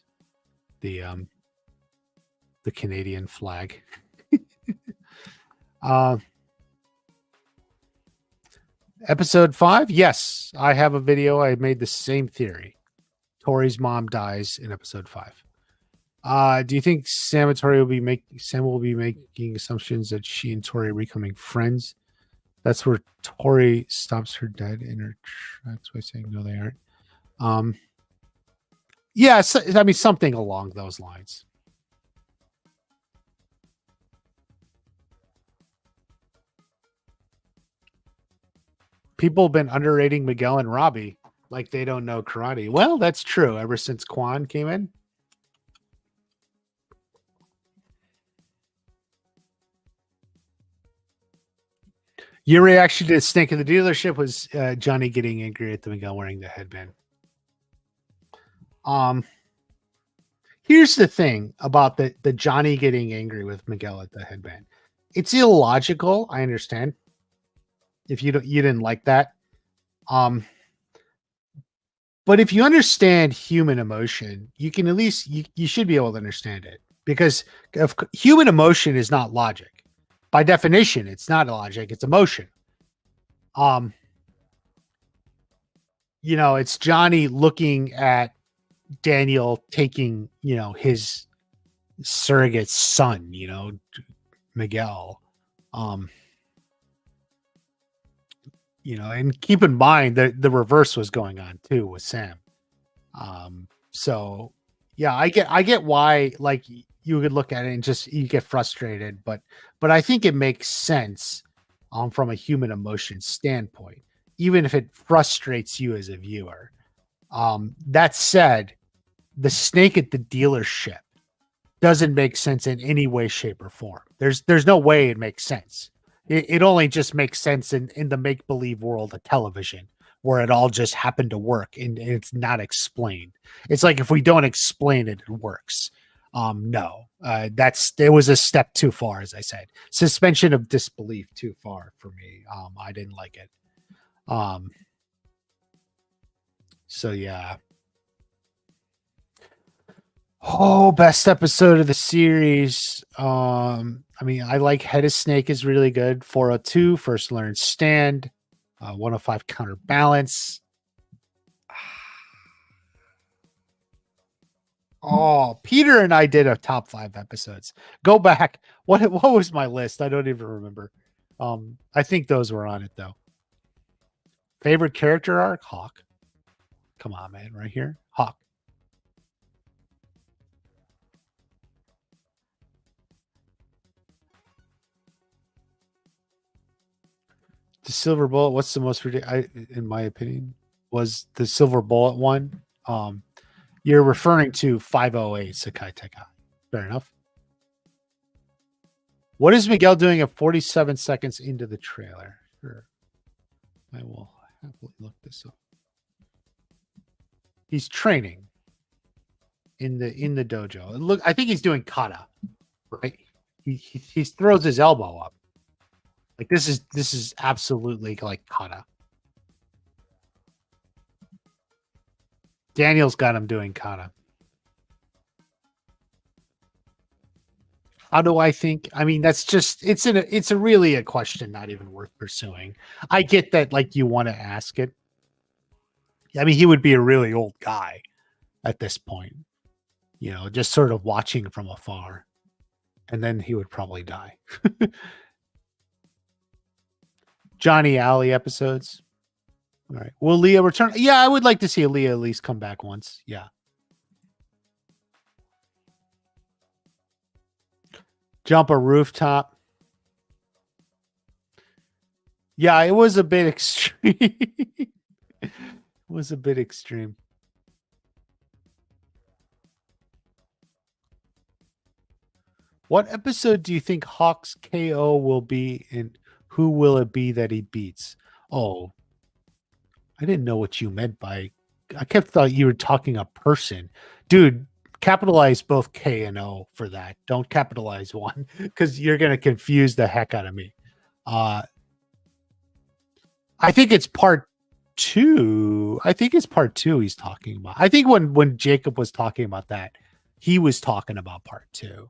the Canadian flag. uh, episode 5. Yes, I have a video. I made the same theory. Tori's mom dies in episode 5. Do you think Sam and Tori will be making assumptions that she and Tori are becoming friends? That's where Tori stops her dead in her tracks by saying no, they aren't. Yeah, I mean something along those lines. People have been underrating Miguel and Robbie like they don't know karate. Well, that's true. Ever since Quan came in. Your reaction to the snake in the dealership was Johnny getting angry at the Miguel wearing the headband. Here's the thing about the Johnny getting angry with Miguel at the headband. It's illogical. I understand. If you didn't like that. But if you understand human emotion, you can at least you should be able to understand it, because if human emotion is not logic. By definition, it's not logic, it's emotion. It's Johnny looking at Daniel taking, his surrogate son, Miguel. And keep in mind that the reverse was going on too with Sam. So yeah, I get why, like, you could look at it and just you get frustrated, but I think it makes sense from a human emotion standpoint, even if it frustrates you as a viewer. That said, the snake at the dealership doesn't make sense in any way, shape, or form. There's no way it makes sense. It only just makes sense in the make-believe world of television, where it all just happened to work and it's not explained. It's like, if we don't explain it, it works. No, it was a step too far, as I said. Suspension of disbelief too far for me. I didn't like it. So yeah. Oh, best episode of the series. I mean, I like Head of Snake is really good. 402, First Learn Stand. 105, Counterbalance. Oh, Peter and I did a top 5 episodes. Go back. What was my list? I don't even remember. I think those were on it though. Favorite character arc? Hawk. Come on, man. Right here. Hawk. The Silver Bullet. What's the most ridiculous? In my opinion, was the Silver Bullet one. You're referring to 508 Sakai Tekai. Fair enough. What is Miguel doing at 47 seconds into the trailer? Sure. I will happily look this up. He's training in the dojo. Look, I think he's doing kata, right? He throws his elbow up. Like, this is absolutely like kata. Daniel's got him doing kata. How do I think? I mean, that's just it's a really a question not even worth pursuing. I get that, like, you want to ask it. I mean, he would be a really old guy at this point, just sort of watching from afar, and then he would probably die. Johnny Alley episodes. All right. Will Leah return? Yeah, I would like to see Leah at least come back once. Yeah. Jump a rooftop. Yeah, it was a bit extreme. It was a bit extreme. What episode do you think Hawk's KO will be, and who will it be that he beats? Oh, I didn't know what you meant by. I kept thought you were talking a person, dude. Capitalize both K and O for that. Don't capitalize one, because you're gonna confuse the heck out of me. I think it's part 2. I think it's part 2 he's talking about. I think when Jacob was talking about that, he was talking about part 2.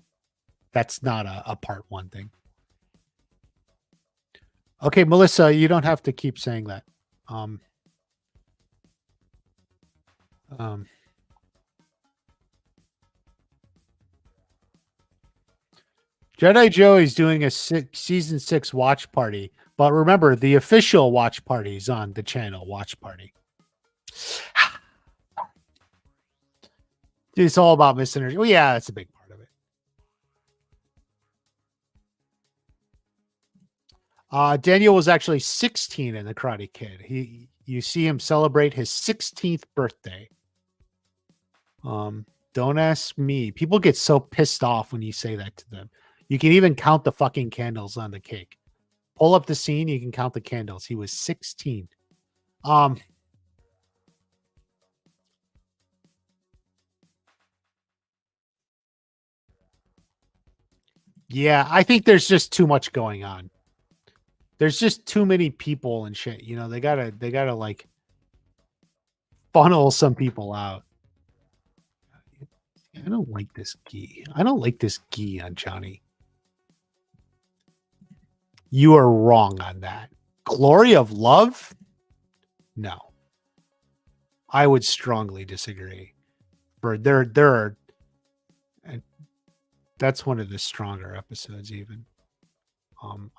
That's not a part one thing. Okay, Melissa, you don't have to keep saying that. Um, um, Jedi Joey's doing a season 6 watch party, but remember the official watch party is on the channel. Watch party. It's all about misenergy. Well, yeah, that's a big part of it. Daniel was actually 16 in the Karate Kid. You see him celebrate his 16th birthday. Don't ask me. People get so pissed off when you say that to them. You can even count the fucking candles on the cake. Pull up the scene, you can count the candles. He was 16. Yeah, I think there's just too much going on. There's just too many people and shit. You know, they gotta like funnel some people out. I don't like this gi. I don't like this gi on Johnny. You are wrong on that. Glory of Love? No. I would strongly disagree. For there are that's one of the stronger episodes even.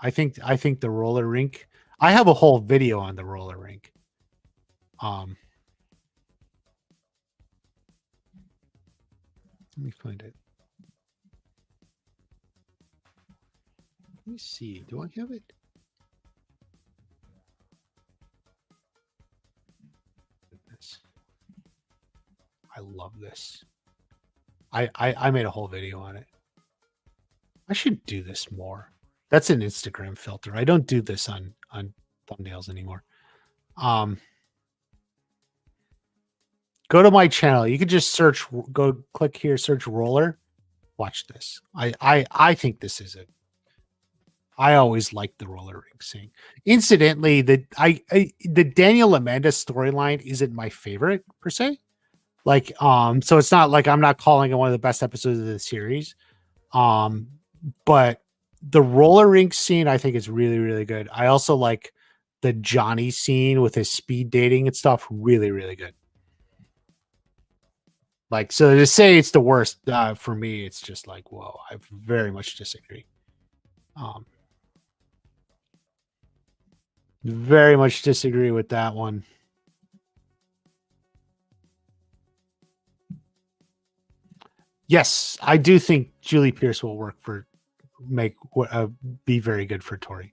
I think the roller rink. I have a whole video on the roller rink. Let me find it. Let me see. Do I have it? I love this. I made a whole video on it. I should do this more. That's an Instagram filter. I don't do this on thumbnails anymore. Go to my channel. You can just search. Go click here. Search roller. Watch this. I think this is it. I always liked the roller rink scene. Incidentally, the Daniel Amanda storyline isn't my favorite per se. Like, so it's not like I'm not calling it one of the best episodes of the series. But the roller rink scene I think is really, really good. I also like the Johnny scene with his speed dating and stuff. Really, really good. Like, so to say it's the worst for me, it's just like, whoa, I very much disagree. Very much disagree with that one. Yes, I do think Julie Pierce will work for be very good for Tori.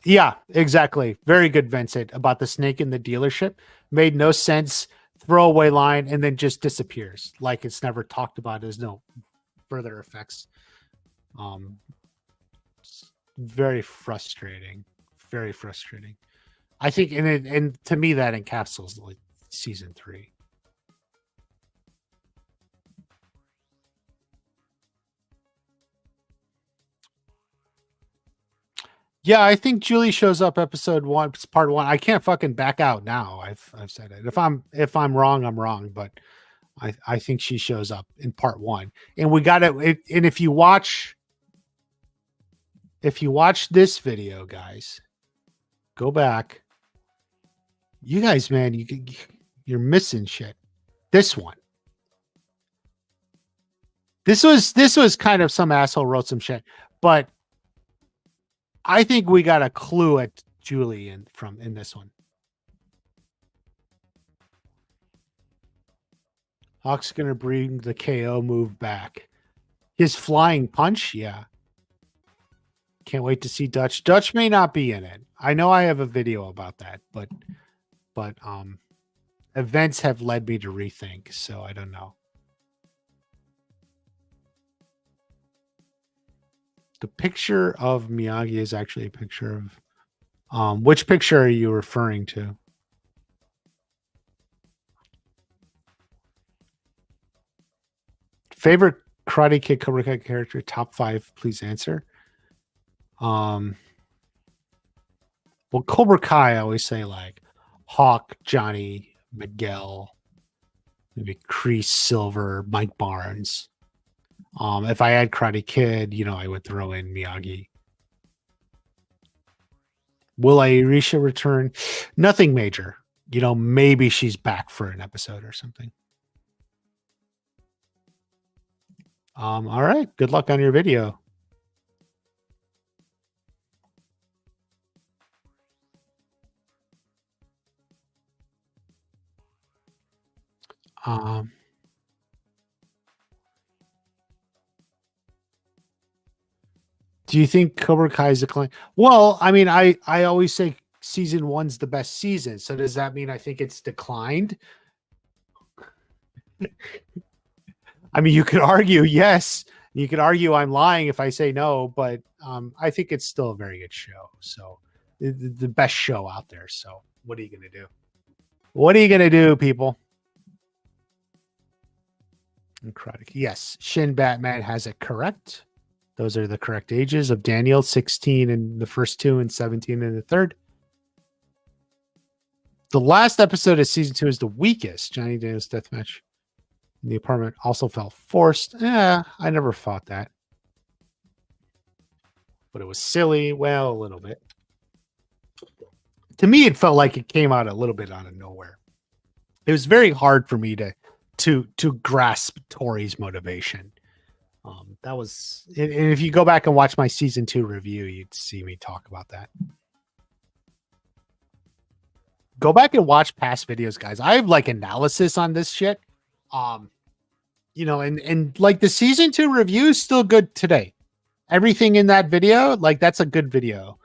Yeah, exactly. Very good, Vincent. About the snake in the dealership. Made no sense. Throwaway line and then just disappears. Like it's never talked about. There's no further effects. Very frustrating. Very frustrating. I think, and to me, that encapsulates like season 3. Yeah, I think Julie shows up episode 1, part 1. I can't fucking back out now. I've said it. If I'm wrong, I'm wrong. But I think she shows up in part 1, and we got it. And if you watch this video, guys, go back. You guys, man, you're missing shit. This one. This was kind of some asshole wrote some shit, but I think we got a clue at Julie in this one. Hawk's gonna bring the KO move back. His flying punch, yeah. Can't wait to see Dutch. Dutch may not be in it. I know I have a video about that, but events have led me to rethink, so I don't know. The picture of Miyagi is actually a picture of which picture are you referring to? Favorite Karate Kid Cobra Kai character, top 5, please answer. Well, Cobra Kai, I always say like Hawk, Johnny, Miguel, maybe Kreese, Silver, Mike Barnes. If I had Karate Kid, I would throw in Miyagi. Will Aisha return? Nothing major. Maybe she's back for an episode or something. All right. Good luck on your video. Do you think Cobra Kai is declining? Well, I mean, I always say season 1's the best season. So does that mean I think it's declined? I mean, you could argue yes. You could argue I'm lying if I say no, but I think it's still a very good show. So the best show out there. So what are you going to do? What are you going to do, people? Incredible. Yes, Shin Batman has it correct. Those are the correct ages of Daniel, 16 in the first two and 17 in the third. The last episode of season 2 is the weakest. Johnny Daniels deathmatch in the apartment also felt forced. I never thought that. But it was silly. Well, a little bit. To me, it felt like it came out a little bit out of nowhere. It was very hard for me to grasp Tori's motivation. That was, and if you go back and watch my season 2 review, you'd see me talk about that. Go back and watch past videos, guys. I have like analysis on this shit. And like the season 2 review is still good today. Everything in that video, like that's a good video.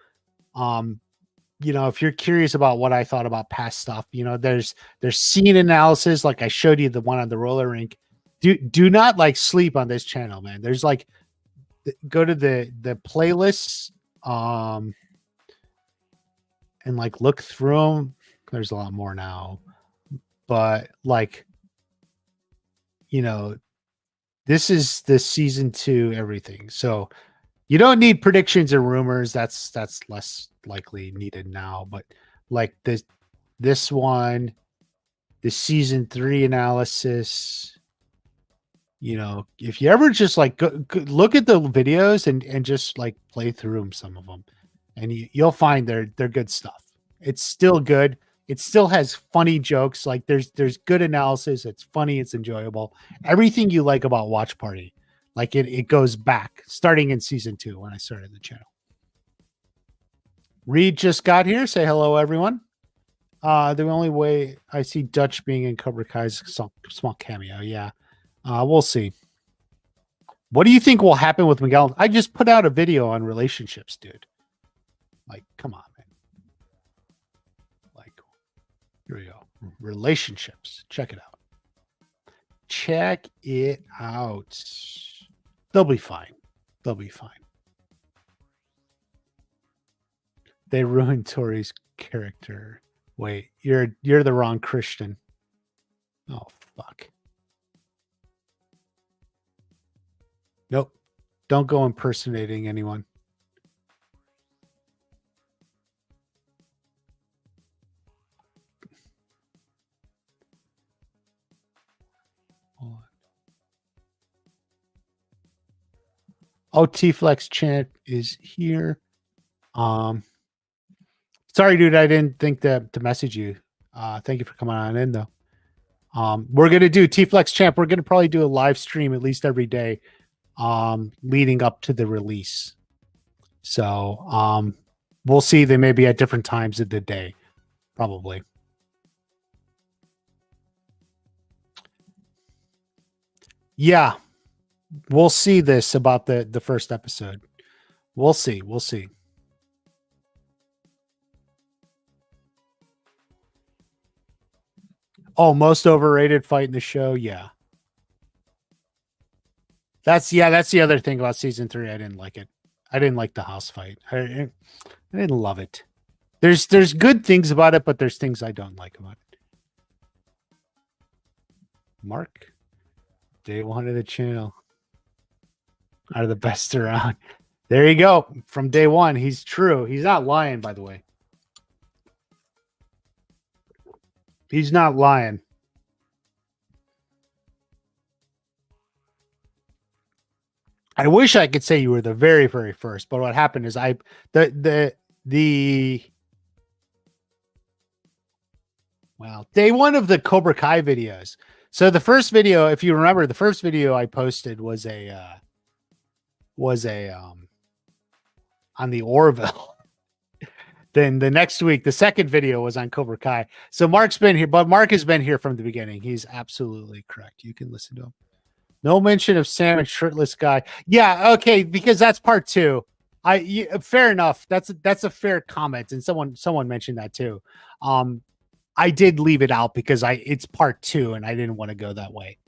If you're curious about what I thought about past stuff, there's scene analysis. Like I showed you the one on the roller rink. Do not like sleep on this channel, man. There's like, go to the playlists, and like look through them. There's a lot more now, but like, this is the season 2 everything. So you don't need predictions or rumors. That's less likely needed now. But like this one, the season 3 analysis. If you ever just like go look at the videos and just like play through them, some of them, and you'll find they're good stuff. It's still good. It still has funny jokes. Like there's good analysis. It's funny. It's enjoyable. Everything you like about Watch Party, like it goes back starting in season 2 when I started the channel. Reed just got here. Say hello, everyone. The only way I see Dutch being in Cobra Kai's small cameo. Yeah. We'll see. What do you think will happen with Miguel? I just put out a video on relationships, dude. Like, come on, man. Like, here we go. Relationships. Check it out. Check it out. They'll be fine. They'll be fine. They ruined Tori's character. Wait, you're the wrong Christian. Oh, fuck. Nope. Don't go impersonating anyone. Oh, T-Flex Chant is here. Sorry, dude. I didn't think to message you. Thank you for coming on in, though. We're going to do T-Flex Champ. We're going to probably do a live stream at least every day. Leading up to the release. So we'll see. They may be at different times of the day, probably. Yeah, we'll see this about the first episode. We'll see. We'll see. Oh, most overrated fight in the show. Yeah. That's the other thing about season 3. I didn't like it. I didn't like the house fight. I didn't love it. There's good things about it, but there's things I don't like about it. Mark, day 1 of the channel are the best around. There you go. From day 1, he's true. He's not lying, by the way. He's not lying. I wish I could say you were the very, very first, but what happened is the day one of the Cobra Kai videos. So the first video, if you remember, the first video I posted was a on the Orville. Then the next week, the second video was on Cobra Kai. So Mark's been here, but Mark has been here from the beginning. He's absolutely correct. You can listen to him. No mention of Sam and shirtless guy. Yeah, okay, because that's part 2. Fair enough. That's a fair comment, and someone mentioned that too. I did leave it out because it's part 2, and I didn't want to go that way.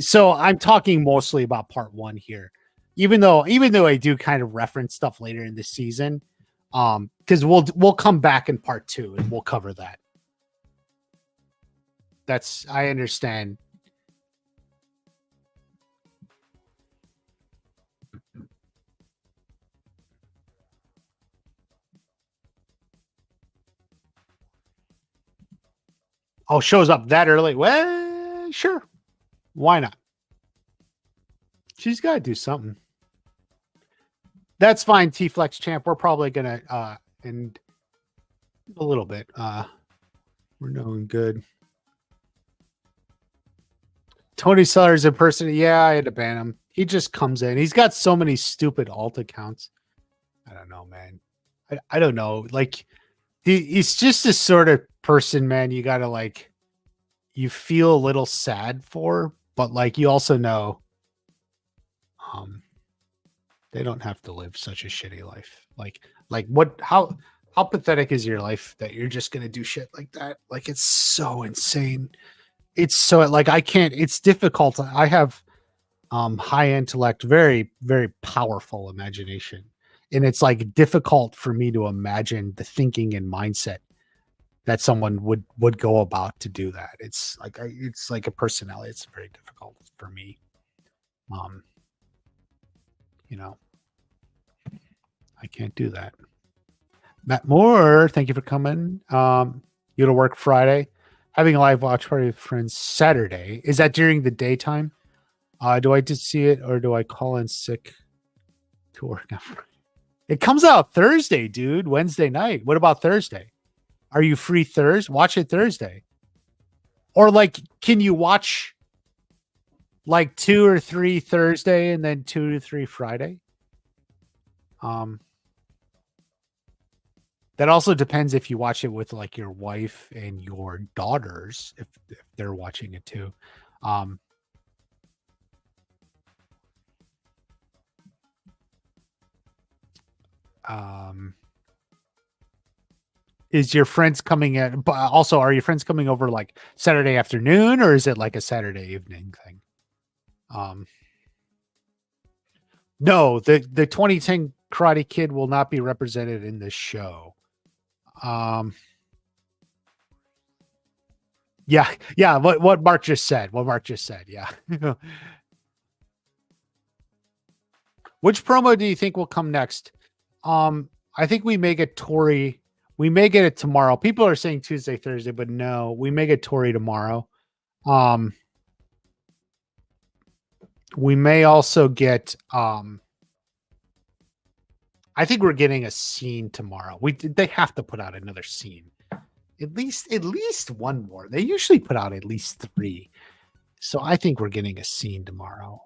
So I'm talking mostly about part 1 here, even though I do kind of reference stuff later in the season, because we'll come back in part 2 and we'll cover that. I understand. Oh, shows up that early? Well, sure. Why not? She's got to do something. That's fine, T-Flex champ. We're probably going to end a little bit. We're doing good. Tony Sellers in person. Yeah, I had to ban him. He just comes in. He's got so many stupid alt accounts. I don't know, man. I don't know. Like, he's just this sort of person, man. You got to you feel a little sad for, but you also know, they don't have to live such a shitty life. How pathetic is your life that you're just going to do shit like that? It's so insane. It's so I can't, it's difficult. I have, high intellect, very, very powerful imagination. And it's difficult for me to imagine the thinking and mindset that someone would go about to do that. It's it's like a personality. It's very difficult for me. I can't do that. Matt Moore, thank you for coming. You to work Friday, having a live watch party with friends Saturday. Is that during the daytime? Do I just see it or do I call in sick to work on Friday? It comes out Thursday, dude. Wednesday night. What about Thursday? Are you free Thursday? Watch it Thursday. Or can you watch 2 or 3 Thursday and then 2 to 3 Friday? That also depends if you watch it with your wife and your daughters, if they're watching it too. Is your friends coming in? But also, are your friends coming over Saturday afternoon, or is it a Saturday evening thing? No, the 2010 Karate Kid will not be represented in this show. Yeah. What Mark just said. Yeah. Which promo do you think will come next? I think we may get Tori. We may get it tomorrow. People are saying Tuesday, Thursday, but no, we may get Tori tomorrow. We may also get. I think we're getting a scene tomorrow. They have to put out another scene. At least one more. They usually put out at least 3. So I think we're getting a scene tomorrow.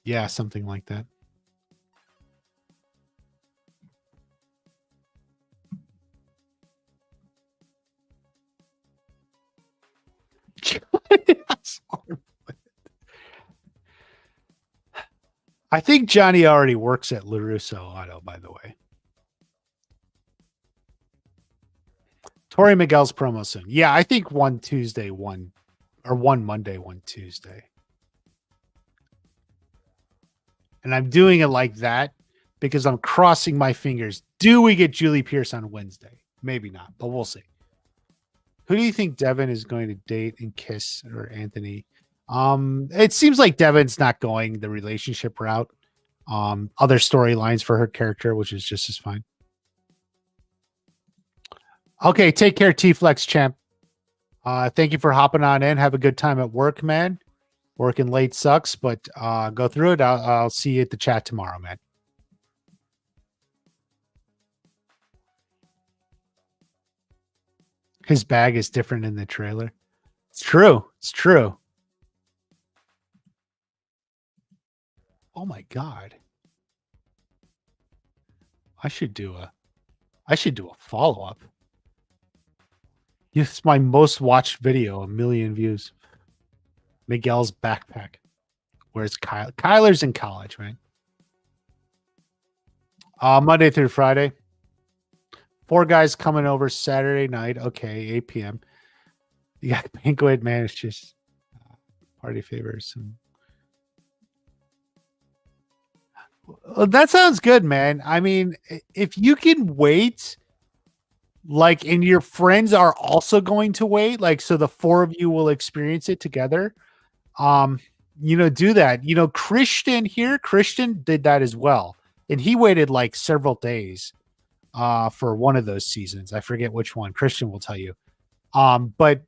Yeah, something like that. I think Johnny already works at LaRusso Auto, by the way. Tori Miguel's promo soon. Yeah, I think one Monday, one Tuesday. And I'm doing it like that because I'm crossing my fingers. Do we get Julie Pierce on Wednesday? Maybe not, but we'll see. Who do you think Devin is going to date and kiss, or Anthony? It seems like Devin's not going the relationship route. Other storylines for her character, which is just as fine. Okay, take care, T Flex champ. Thank you for hopping on in. Have a good time at work, man. Working late sucks, but go through it. I'll see you at the chat tomorrow, man. His bag is different in the trailer. It's true. It's true. Oh my god. I should do a follow-up. It's my most watched video, 1 million views. Miguel's backpack. Where's Kyle? Kyler's in college, man. Monday through Friday. 4 guys coming over Saturday night. Okay, 8 p.m. You got banquet, man. It's just party favors. Well, that sounds good, man. I mean, if you can wait, like, and your friends are also going to wait, like, so the 4 of you will experience it together. Do that. Christian did that as well, and he waited like several days for one of those seasons. I forget which one. Christian will tell you. But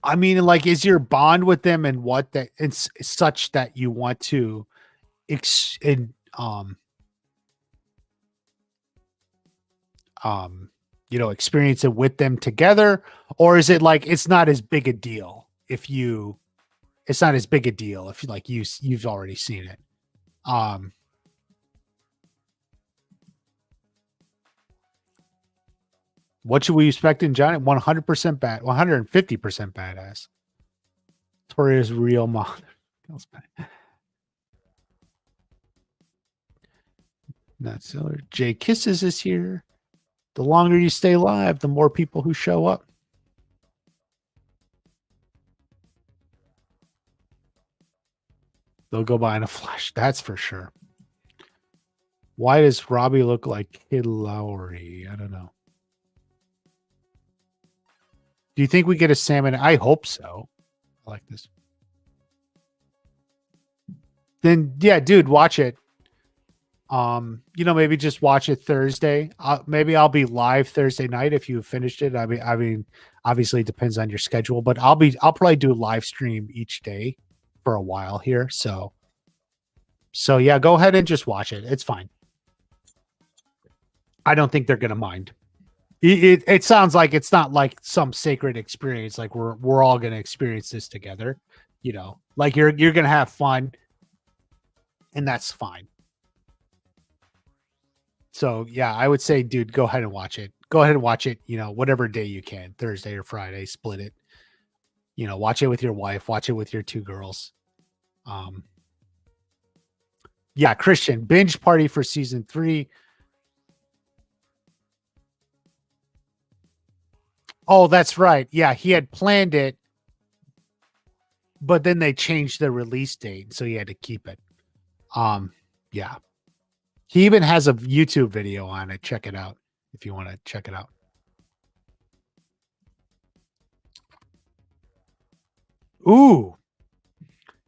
I mean, like, is your bond with them and what that it's such that you want to experience it with them together, or is it like it's not as big a deal if you like you've already seen it? What should we expect in Johnny? 100% bad, 150% badass. Toria's real mom. Not Siller. Jay Kisses is here. The longer you stay live, the more people who show up. They'll go by in a flash. That's for sure. Why does Robbie look like Kid Lowry? I don't know. Do you think we get a salmon? I hope so. I like this. Then, yeah, dude, watch it. Maybe just watch it Thursday. Maybe I'll be live Thursday night if you finished it. I mean, obviously it depends on your schedule, but I'll probably do a live stream each day for a while here. So yeah, go ahead and just watch it. It's fine. I don't think they're gonna mind. It sounds like it's not like some sacred experience. Like we're all gonna experience this together. Like you're gonna have fun, and that's fine. So yeah, I would say, dude, go ahead and watch it. Go ahead and watch it. Whatever day you can, Thursday or Friday, split it. Watch it with your wife. Watch it with your 2 girls. Yeah, Christian, binge party for season 3. Oh, that's right. Yeah, he had planned it, but then they changed the release date, so he had to keep it. Yeah. He even has a YouTube video on it. Check it out if you want to check it out. Ooh.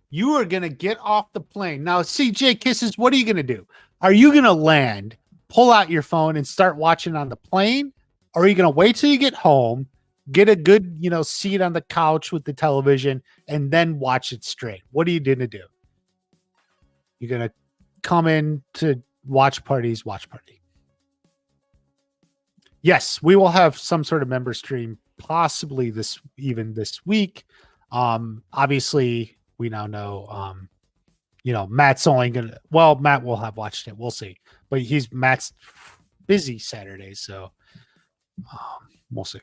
You are going to get off the plane. Now, CJ Kisses, what are you going to do? Are you going to land, pull out your phone, and start watching on the plane? Or are you going to wait till you get home, get a good, seat on the couch with the television, and then watch it straight? What are you going to do? You're going to come in to watch party. Yes, we will have some sort of member stream, possibly this week. Obviously, we now know, Matt's only gonna. Well, Matt will have watched it. We'll see, but Matt's busy Saturdays, so we'll see.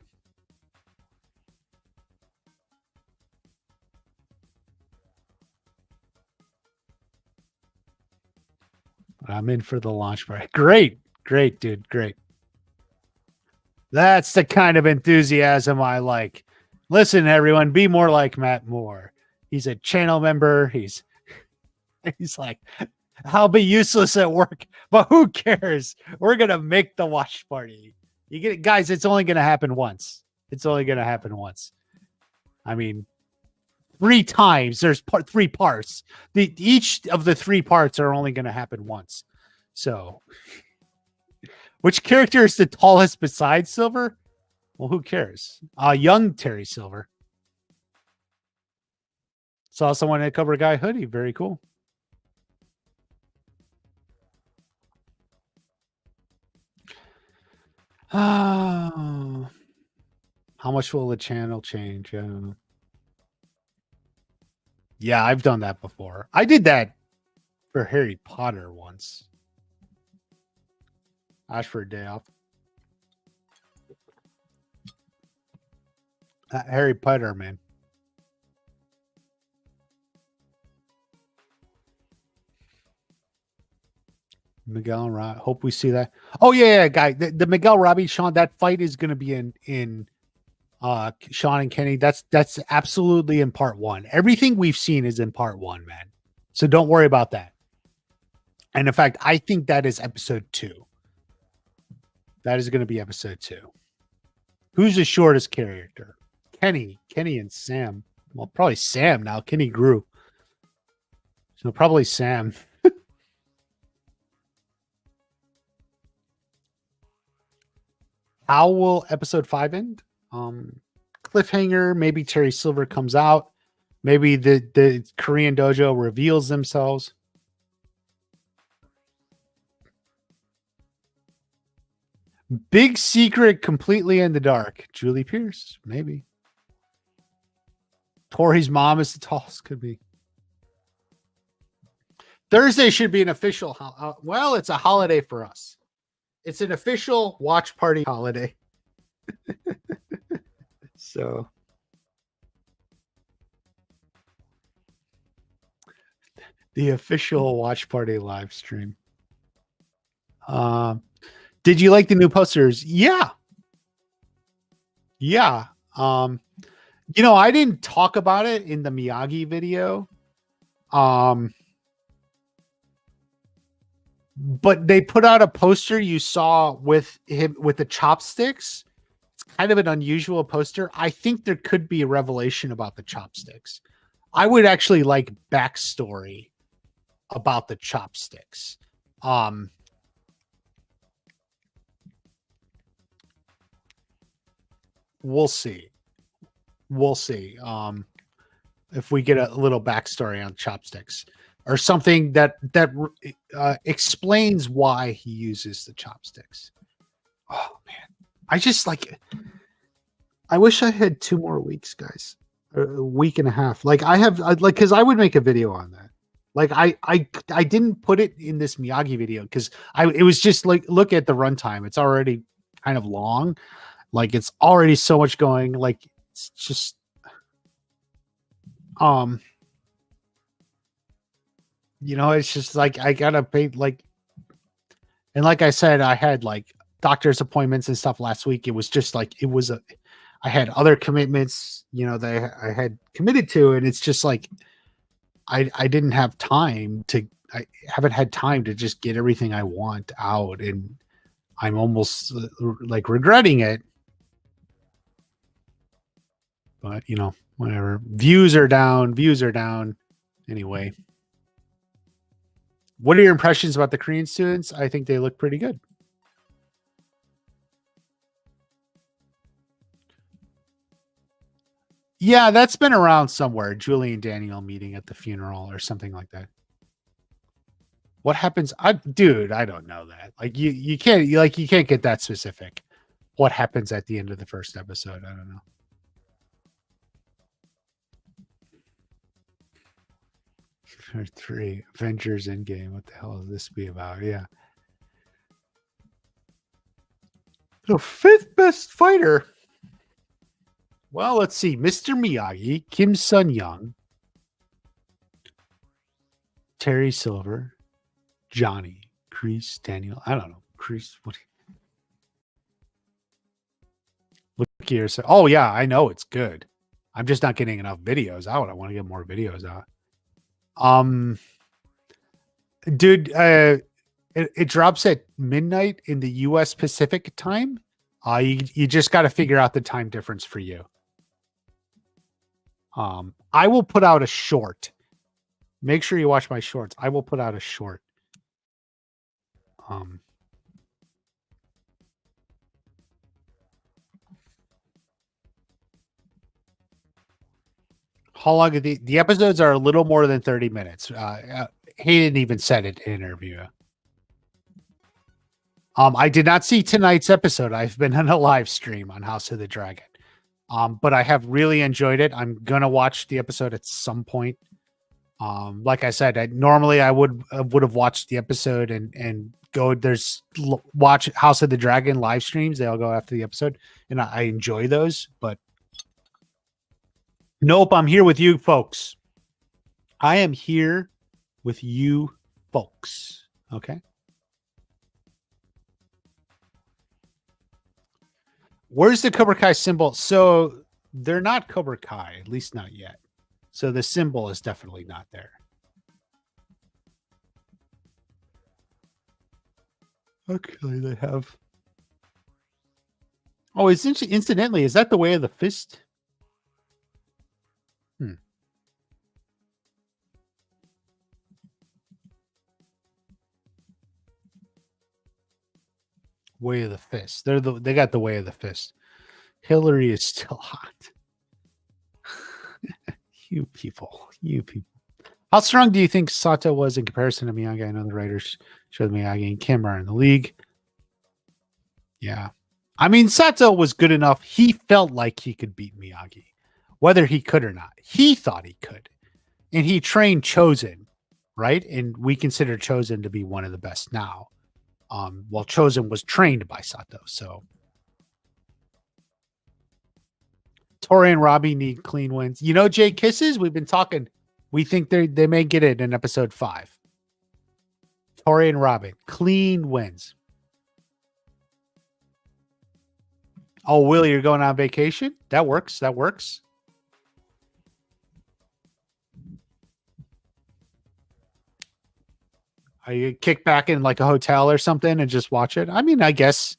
I'm in for the launch party. Great, dude. Great. That's the kind of enthusiasm I like. Listen, everyone, be more like Matt Moore. He's a channel member. He's like, I'll be useless at work, but who cares? We're gonna make the watch party. You get it, guys. It's only gonna happen once. I mean, 3 times. There's 3 parts. Each of the 3 parts are only going to happen once. So, which character is the tallest besides Silver? Well, who cares? Young Terry Silver. Saw someone in a Cobra Kai hoodie. Very cool. How much will the channel change? I don't know. Yeah, I've done that before. I did that for Harry Potter once. Ask for a day off. Harry Potter, man. Miguel and Rob. Hope we see that. Oh yeah, guy. The Miguel Robbie Sean. That fight is going to be in Sean and Kenny. That's absolutely in part 1. Everything we've seen is in part 1, man. So don't worry about that. And in fact, I think that is episode 2. That is going to be episode 2. Who's the shortest character? Kenny and Sam. Well, probably Sam now. Kenny grew. So probably Sam. How will episode 5 end? Cliffhanger. Maybe Terry Silver comes out. Maybe the Korean dojo reveals themselves. Big secret, completely in the dark. Julie Pierce, maybe. Tori's mom is the tallest. Could be. Thursday should be an official. Well, it's a holiday for us. It's an official watch party holiday. So the official watch party live stream. Did you like the new posters? Yeah. Yeah. I didn't talk about it in the Miyagi video. But they put out a poster you saw with him with the chopsticks. It's kind of an unusual poster. I think there could be a revelation about the chopsticks. I would actually like backstory about the chopsticks. We'll see. If we get a little backstory on chopsticks or something that explains why he uses the chopsticks. Oh man, I wish I had 2 more weeks, guys. A week and a half. Because I would make a video on that. Like I didn't put it in this Miyagi video because it was just like, look at the runtime. It's already kind of long. Like it's already so much going. Like it's just it's just like I gotta pay and like I said, I had like doctor's appointments and stuff last week. It was just like I had other commitments, that I had committed to, and it's just like I didn't have time I haven't had time to just get everything I want out, and I'm almost like regretting it. But whatever. Views are down. Anyway. What are your impressions about the Korean students? I think they look pretty good. Yeah, that's been around somewhere. Julie and Daniel meeting at the funeral or something like that. What happens? I don't know that. Like you can't get that specific. What happens at the end of the first episode? I don't know. Or 3 Avengers Endgame. What the hell will this be about? Yeah. So 5th best fighter. Well, let's see. Mr. Miyagi, Kim Sun Young, Terry Silver, Johnny, Kreese, Daniel. I don't know. Kreese. What? Look here. So, oh yeah, I know it's good. I'm just not getting enough videos out. I want to get more videos out. Dude, it drops at midnight in the US Pacific time. You just got to figure out the time difference for you. I will put out a short. Make sure you watch my shorts. I will put out a short. How long are the episodes are a little more than 30 minutes. He didn't even said it in an interview. I did not see tonight's episode. I've been on a live stream on House of the Dragon. But I have really enjoyed it. I'm gonna watch the episode at some point. Like I said, normally I would have watched the episode and go. Watch House of the Dragon live streams. They all go after the episode, and I enjoy those. But nope, I'm here with you folks. I am here with you folks. Okay. Where's the Cobra Kai symbol? So they're not Cobra Kai, at least not yet. So the symbol is definitely not there. Okay, they have. Oh, it's incidentally, is that the way of the fist? Way of the fist. They got the way of the fist. Hillary is still hot. You people. How strong do you think Sato was in comparison to Miyagi? I know the writers showed Miyagi and Kim are in the league. Yeah. I mean, Sato was good enough. He felt like he could beat Miyagi, whether he could or not. He thought he could. And he trained Chosen, right? And we consider Chosen to be one of the best now. Well, Chosen was trained by Sato, so Tori and Robbie need clean wins. You know, Jay Kisses, we've been talking. We think they may get it in episode 5. Tori and Robin, clean wins. Oh, Willie, you're going on vacation? That works. Are you kick back in like a hotel or something and just watch it? I mean, I guess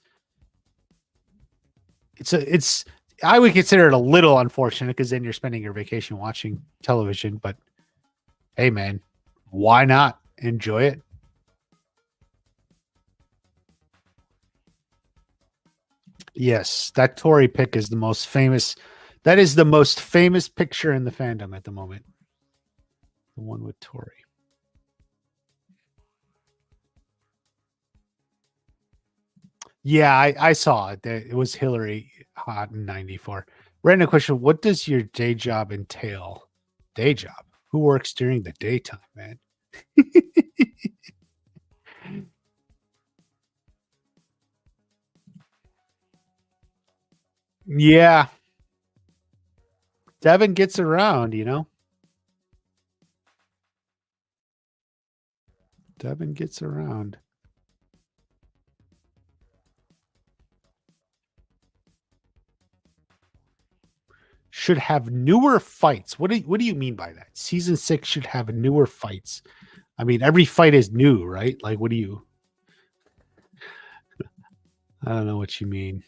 it's I would consider it a little unfortunate because then you're spending your vacation watching television, but hey man, why not enjoy it? Yes, that Tory pick is the most famous. That is the most famous picture in the fandom at the moment. The one with Tory. Yeah, I saw it. It was Hillary hot in 94. Random question. What does your day job entail? Day job? Who works during the daytime, man? Yeah. Devin gets around, you know? Devin gets around. Should have newer fights. What do you mean by that? Season 6 should have newer fights. I mean, every fight is new, right? Like, what do you? I don't know what you mean.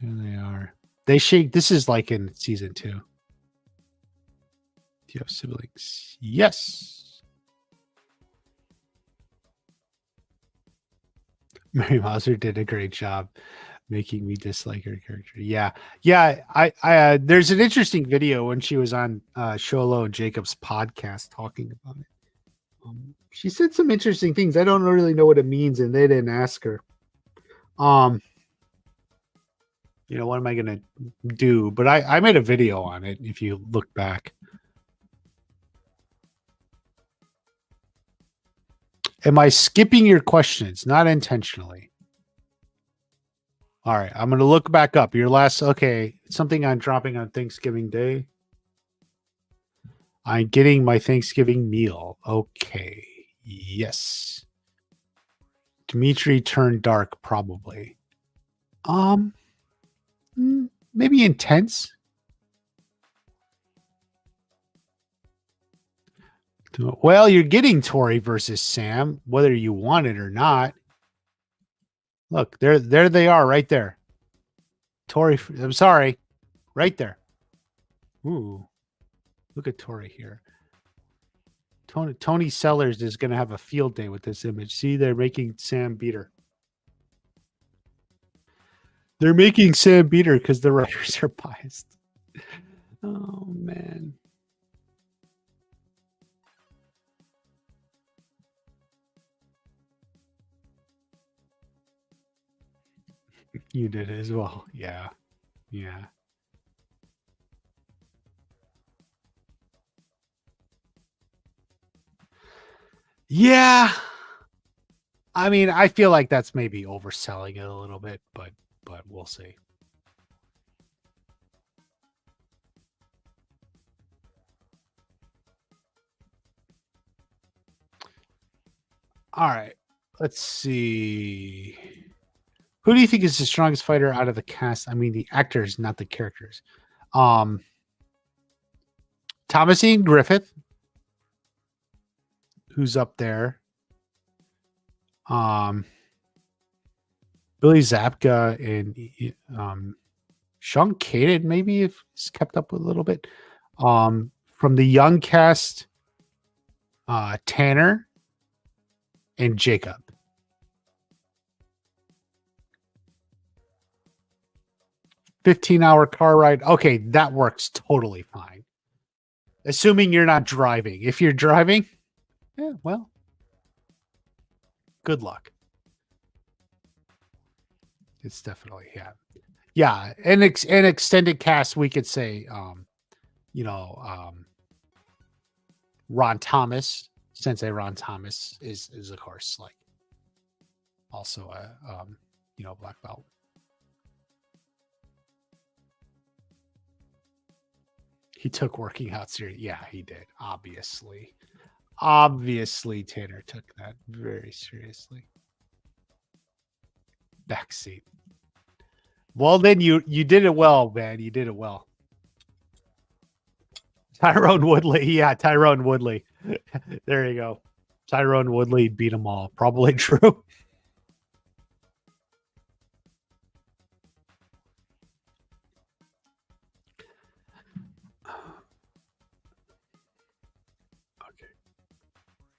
There they are. They shake. This is like in season 2. Do you have siblings? Yes. Mary Mauser did a great job making me dislike her character. Yeah. I there's an interesting video when she was on Sholo and Jacob's podcast talking about it. She said some interesting things. I don't really know what it means, and they didn't ask her. You know, what am I gonna do? But I made a video on it. If you look back, am I skipping your questions? Not intentionally. All right, I'm going to look back up. Your last, okay, something I'm dropping on Thanksgiving Day. I'm getting my Thanksgiving meal. Okay, yes. Dimitri turned dark, probably. Maybe intense. Well, you're getting Tori versus Sam, whether you want it or not. Look, there they are right there. Tori, I'm sorry. Right there. Ooh, look at Tori here. Tony Sellers is going to have a field day with this image. See, they're making Sam beat her. They're making Sam beat her because the writers are biased. Oh, man. You did as well. Yeah. Yeah. Yeah. I mean, I feel like that's maybe overselling it a little bit, but we'll see. All right. Let's see. Who do you think is the strongest fighter out of the cast? I mean, the actors, not the characters. Thomasine Griffith, who's up there. Billy Zabka and Sean Caden, maybe, if he's kept up with a little bit. From the young cast, Tanner and Jacob. 15-hour car ride. Okay, that works totally fine. Assuming you're not driving. If you're driving, yeah, well, good luck. It's definitely, yeah. Yeah, an extended cast, we could say, Ron Thomas, Sensei Ron Thomas is of course like also a black belt. He took working out serious. Yeah, he did. Obviously, Tanner took that very seriously. Backseat. Well, then you did it well, man. You did it well. Tyrone Woodley. Yeah, Tyrone Woodley. There you go. Tyrone Woodley beat them all. Probably true.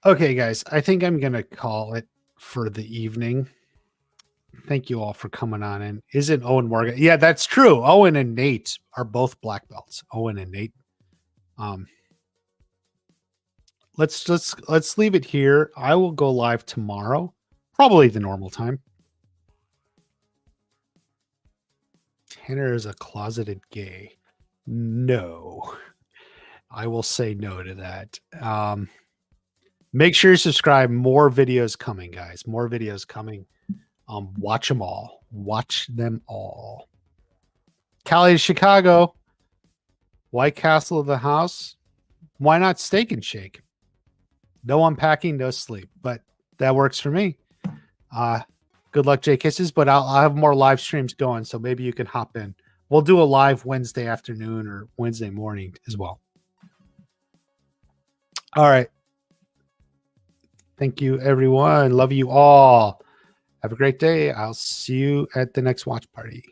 Okay, guys. I think I'm going to call it for the evening. Thank you all for coming on. And isn't Owen Morgan? Yeah, that's true. Owen and Nate are both black belts. Owen and Nate. Let's leave it here. I will go live tomorrow, probably the normal time. Tanner is a closeted gay. No, I will say no to that. Make sure you subscribe. More videos coming, guys. More videos coming. Watch them all. Watch them all. Cali to Chicago. White Castle of the house. Why not Steak and Shake? No unpacking, no sleep, but that works for me. Good luck, Jay Kisses, but I'll have more live streams going, so maybe you can hop in. We'll do a live Wednesday afternoon or Wednesday morning as well. All right. Thank you, everyone. Love you all. Have a great day. I'll see you at the next watch party.